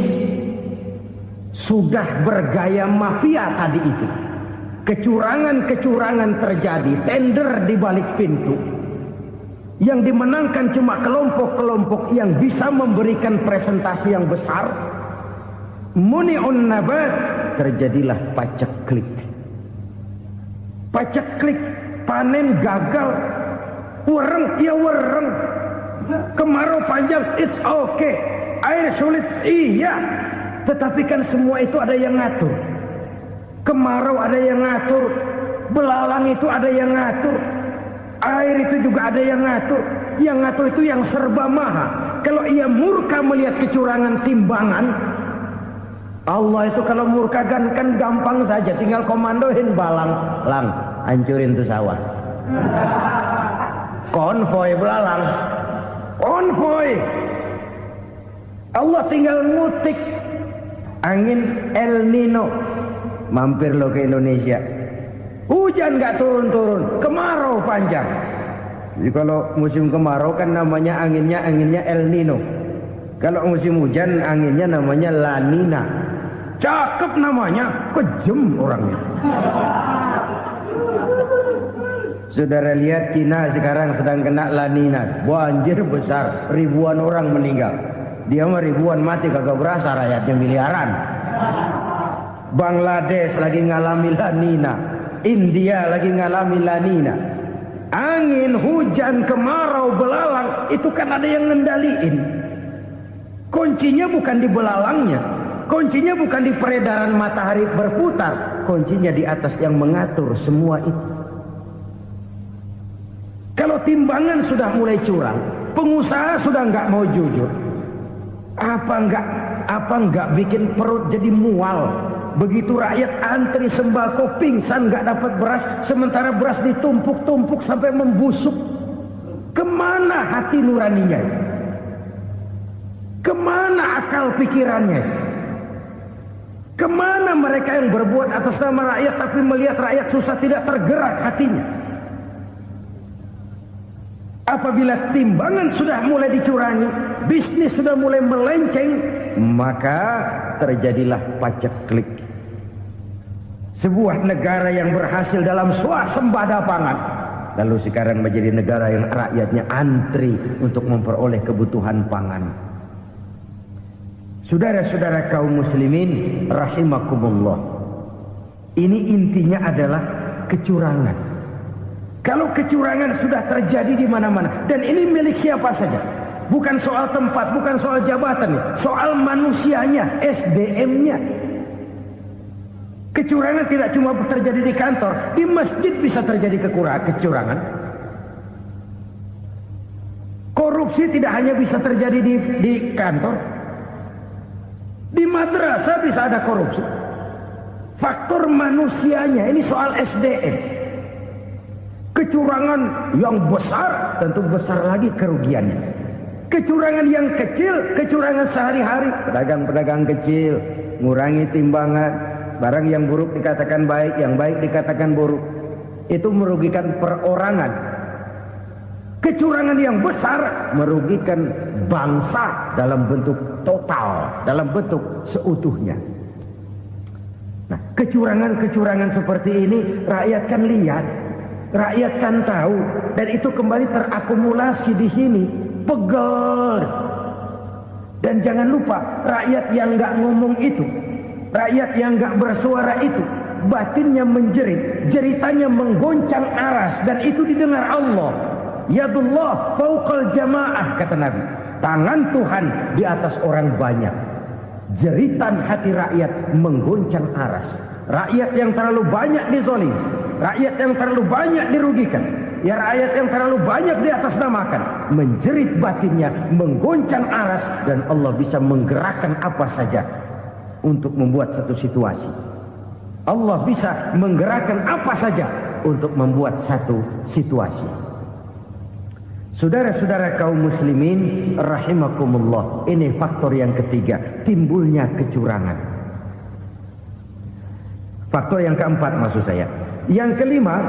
A: sudah bergaya mafia tadi itu, kecurangan-kecurangan terjadi, tender di balik pintu, yang dimenangkan cuma kelompok-kelompok yang bisa memberikan presentasi yang besar, muni'un nabat, terjadilah paceklik. Paceklik, panen gagal. Wereng, ya wereng. Kemarau panjang, it's okay. Air sulit, iya. Tetapi kan semua itu ada yang ngatur. Kemarau ada yang ngatur, belalang itu ada yang ngatur, air itu juga ada yang ngatur. Yang ngatur itu yang serba maha. Kalau ia murka melihat kecurangan timbangan, Allah itu kalau murka kan gampang saja, tinggal komandoin balang, lang, hancurin tuh sawah. Konvoy belalang, konvoy. Allah tinggal ngutik. Angin El Nino mampir lo ke Indonesia. Hujan nggak turun-turun, kemarau panjang. Jadi kalau musim kemarau kan namanya anginnya El Nino. Kalau musim hujan anginnya namanya La Nina. Cakep namanya, kejem orangnya. Saudara lihat Cina sekarang sedang kena La Nina, banjir besar, ribuan orang meninggal. Dia mah ribuan mati kagak berasa, rakyatnya miliaran. Bangladesh lagi ngalami La Nina, India lagi ngalami La Nina. Angin, hujan, kemarau, belalang itu kan ada yang ngendaliin. Kuncinya bukan di belalangnya, kuncinya bukan di peredaran matahari berputar, kuncinya di atas yang mengatur semua itu. Kalau timbangan sudah mulai curang, pengusaha sudah nggak mau jujur, apa nggak bikin perut jadi mual. Begitu rakyat antri sembako pingsan nggak dapat beras, sementara beras ditumpuk-tumpuk sampai membusuk. Kemana hati nuraninya? Kemana akal pikirannya? Kemana mereka yang berbuat atas nama rakyat tapi melihat rakyat susah tidak tergerak hatinya? Apabila timbangan sudah mulai dicurangi, bisnis sudah mulai melenceng, maka terjadilah paceklik. Sebuah negara yang berhasil dalam swasembada pangan, lalu sekarang menjadi negara yang rakyatnya antri untuk memperoleh kebutuhan pangan. Saudara-saudara kaum muslimin rahimakumullah, ini intinya adalah kecurangan. Kalau kecurangan sudah terjadi di mana-mana, dan ini milik siapa saja, bukan soal tempat, bukan soal jabatan, soal manusianya, SDM-nya. Kecurangan tidak cuma terjadi di kantor, di masjid bisa terjadi kecurangan. Korupsi tidak hanya bisa terjadi di kantor, di madrasah bisa ada korupsi. Faktor manusianya, ini soal SDM. Kecurangan yang besar tentu besar lagi kerugiannya. Kecurangan yang kecil, kecurangan sehari-hari, pedagang-pedagang kecil ngurangi timbangan, barang yang buruk dikatakan baik, yang baik dikatakan buruk, itu merugikan perorangan. Kecurangan yang besar merugikan bangsa dalam bentuk total, dalam bentuk seutuhnya. Nah, kecurangan-kecurangan seperti ini rakyat kan lihat, rakyat kan tahu, dan itu kembali terakumulasi di sini, pegel. Dan jangan lupa, rakyat yang nggak ngomong itu, rakyat yang nggak bersuara itu, batinnya menjerit, jeritannya menggoncang aras, dan itu didengar Allah. Yadullah fauqal jamaah, kata Nabi, tangan Tuhan di atas orang banyak. Jeritan hati rakyat menggoncang aras. Rakyat yang terlalu banyak dizolim, rakyat yang terlalu banyak dirugikan, ya rakyat yang terlalu banyak di atas namakan, menjerit batinnya, menggoncang aras, dan Allah bisa menggerakkan apa saja untuk membuat satu situasi. Allah bisa menggerakkan apa saja untuk membuat satu situasi. Saudara-saudara kaum muslimin rahimakumullah, ini faktor yang ketiga, timbulnya kecurangan. Faktor yang keempat maksud saya. Yang kelima,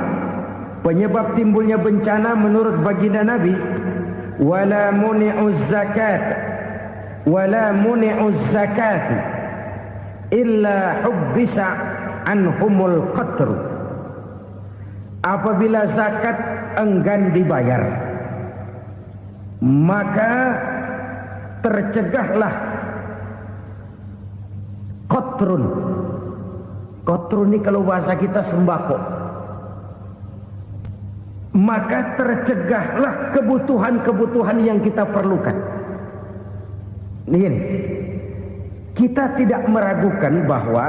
A: penyebab timbulnya bencana menurut baginda Nabi, wala muni'uz zakat wala muni'uz zakat illa hubbisa anhumul qatr. Apabila zakat enggan dibayar, maka tercegahlah qatrun. Qatrun ini kalau bahasa kita sembako. Maka tercegahlah kebutuhan-kebutuhan yang kita perlukan. Ini, kita tidak meragukan bahwa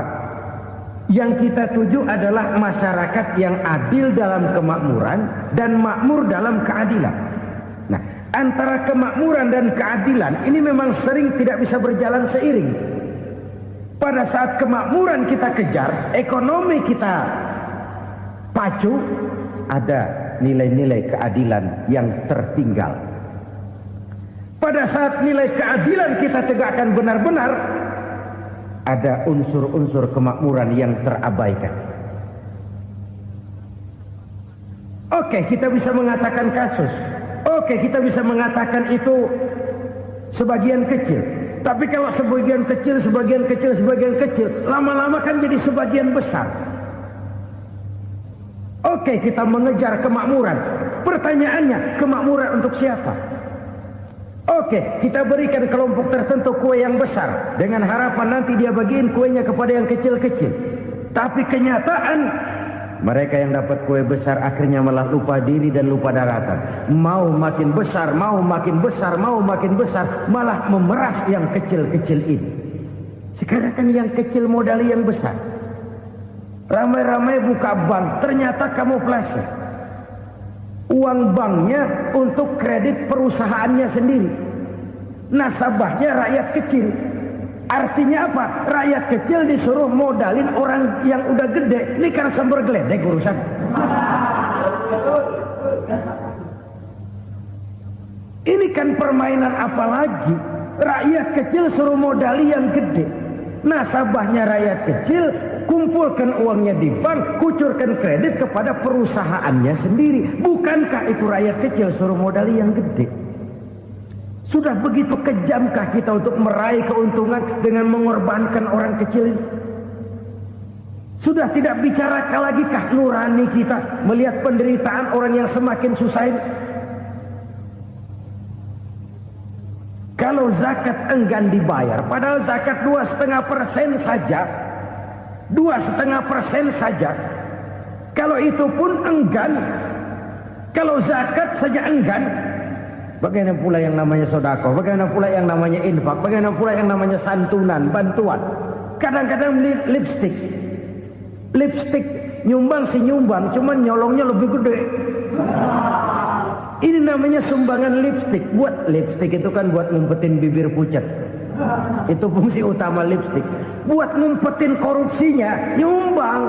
A: yang kita tuju adalah masyarakat yang adil dalam kemakmuran dan makmur dalam keadilan. Nah, antara kemakmuran dan keadilan ini memang sering tidak bisa berjalan seiring. Pada saat kemakmuran kita kejar, ekonomi kita pacu, ada nilai-nilai keadilan yang tertinggal. Pada saat nilai keadilan kita tegakkan benar-benar, ada unsur-unsur kemakmuran yang terabaikan. Oke, kita bisa mengatakan kasus. Oke, kita bisa mengatakan itu sebagian kecil. Tapi kalau sebagian kecil, lama-lama kan jadi sebagian besar. Oke, kita mengejar kemakmuran. Pertanyaannya, kemakmuran untuk siapa? Oke, kita berikan kelompok tertentu kue yang besar dengan harapan nanti dia bagiin kuenya kepada yang kecil-kecil. Tapi kenyataan mereka yang dapat kue besar akhirnya malah lupa diri dan lupa daratan. Mau makin besar, malah memeras yang kecil-kecil ini. Sekarang kan yang kecil modali yang besar. Ramai-ramai buka bank, ternyata kamuflase. Uang banknya untuk kredit perusahaannya sendiri. Nasabahnya rakyat kecil. Artinya apa? Rakyat kecil disuruh modalin orang yang udah gede. Ini kan sumber geledek urusan. Ini kan permainan apa lagi? Rakyat kecil suruh modali yang gede. Nasabahnya rakyat kecil, kumpulkan uangnya di bank, kucurkan kredit kepada perusahaannya sendiri. Bukankah itu rakyat kecil suruh modali yang gede? Sudah begitu kejamkah kita untuk meraih keuntungan dengan mengorbankan orang kecil ini? Sudah tidak bicara lagi kah nurani kita melihat penderitaan orang yang semakin susah ini? Kalau zakat enggan dibayar, padahal zakat 2,5% saja, 2,5% saja. Kalau itu pun enggan, kalau zakat saja enggan, bagaimana pula yang namanya sedekah, bagaimana pula yang namanya infak, bagaimana pula yang namanya santunan, bantuan. Kadang-kadang lipstick nyumbang si nyumbang, cuman nyolongnya lebih gede. Ini namanya sumbangan lipstick. Buat lipstick itu kan buat ngumpetin bibir pucat. Itu fungsi utama lipstick. Buat ngumpetin korupsinya, nyumbang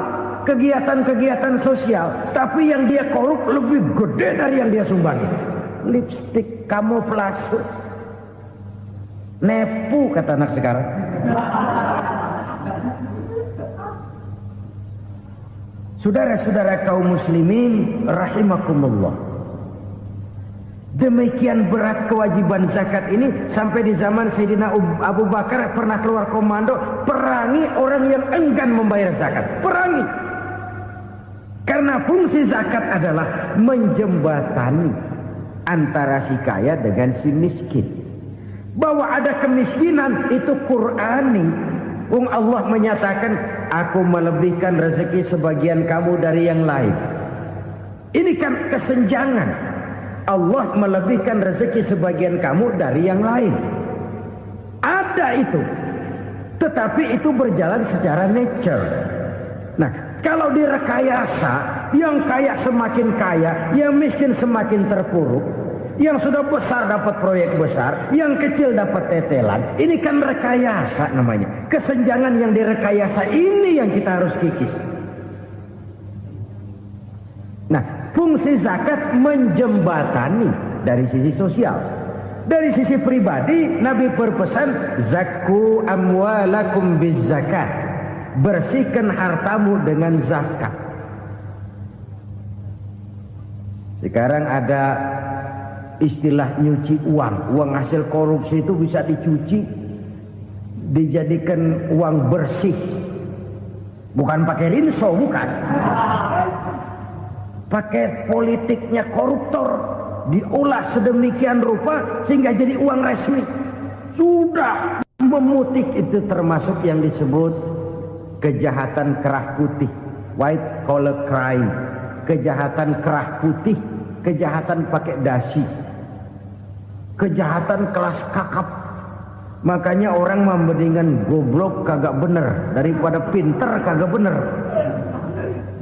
A: kegiatan-kegiatan sosial. Tapi yang dia korup lebih gede dari yang dia sumbangin. Lipstick kamuflase. Nepu kata anak sekarang. Saudara-saudara kaum muslimin rahimakumullah. Demikian berat kewajiban zakat ini sampai di zaman Sayyidina Abu Bakar pernah keluar komando perangi orang yang enggan membayar zakat. Perangi. Karena fungsi zakat adalah menjembatani antara si kaya dengan si miskin. Bahwa ada kemiskinan itu Qur'ani. Allah menyatakan, aku melebihkan rezeki sebagian kamu dari yang lain. Ini kan kesenjangan. Allah melebihkan rezeki sebagian kamu dari yang lain. Ada itu. Tetapi itu berjalan secara nature. Nah, kalau direkayasa, yang kaya semakin kaya, yang miskin semakin terpuruk, yang sudah besar dapat proyek besar, yang kecil dapat tetelan. Ini kan rekayasa namanya. Kesenjangan yang direkayasa ini yang kita harus kikis. Nah, fungsi zakat menjembatani dari sisi sosial. Dari sisi pribadi, Nabi berpesan, zakku amwalakum biz zakat. Bersihkan hartamu dengan zakat. Sekarang ada istilah nyuci uang. Uang hasil korupsi itu bisa dicuci, dijadikan uang bersih. Bukan pakai rinso, bukan. Pakai politiknya koruptor, diolah sedemikian rupa sehingga jadi uang resmi. Sudah memutik, itu termasuk yang disebut kejahatan kerah putih, white collar crime. Kejahatan kerah putih, kejahatan pakai dasi, kejahatan kelas kakap. Makanya orang mendingan goblok kagak bener daripada pinter kagak bener.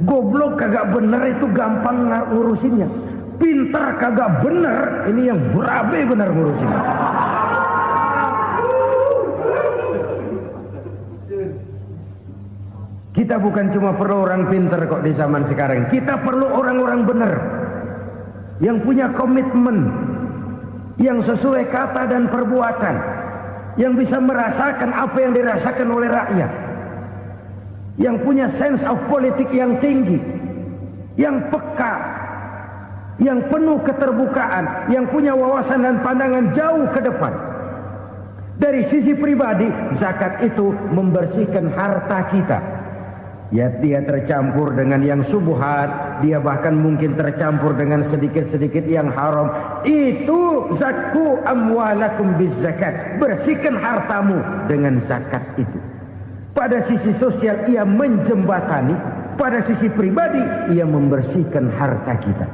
A: Goblok kagak bener itu gampang ngurusinnya. Pinter kagak bener, ini yang berabe bener ngurusinnya. Kita bukan cuma perlu orang pinter kok di zaman sekarang. Kita perlu orang-orang bener yang punya komitmen, yang sesuai kata dan perbuatan, yang bisa merasakan apa yang dirasakan oleh rakyat, yang punya sense of politik yang tinggi, yang peka, yang penuh keterbukaan, yang punya wawasan dan pandangan jauh ke depan. Dari sisi pribadi, zakat itu membersihkan harta kita. Ya, dia tercampur dengan yang subuhat, dia bahkan mungkin tercampur dengan sedikit-sedikit yang haram. Itu zakku amwalakum biz zakat. Bersihkan hartamu dengan zakat itu. Pada sisi sosial ia menjembatani, pada sisi pribadi ia membersihkan harta kita.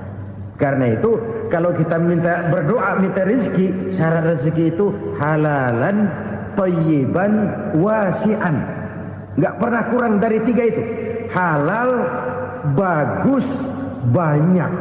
A: Karena itu kalau kita minta berdoa, minta rezeki, syarat rezeki itu halalan, thayyiban, wasi'an. Enggak pernah kurang dari 3 itu. Halal, bagus, banyak.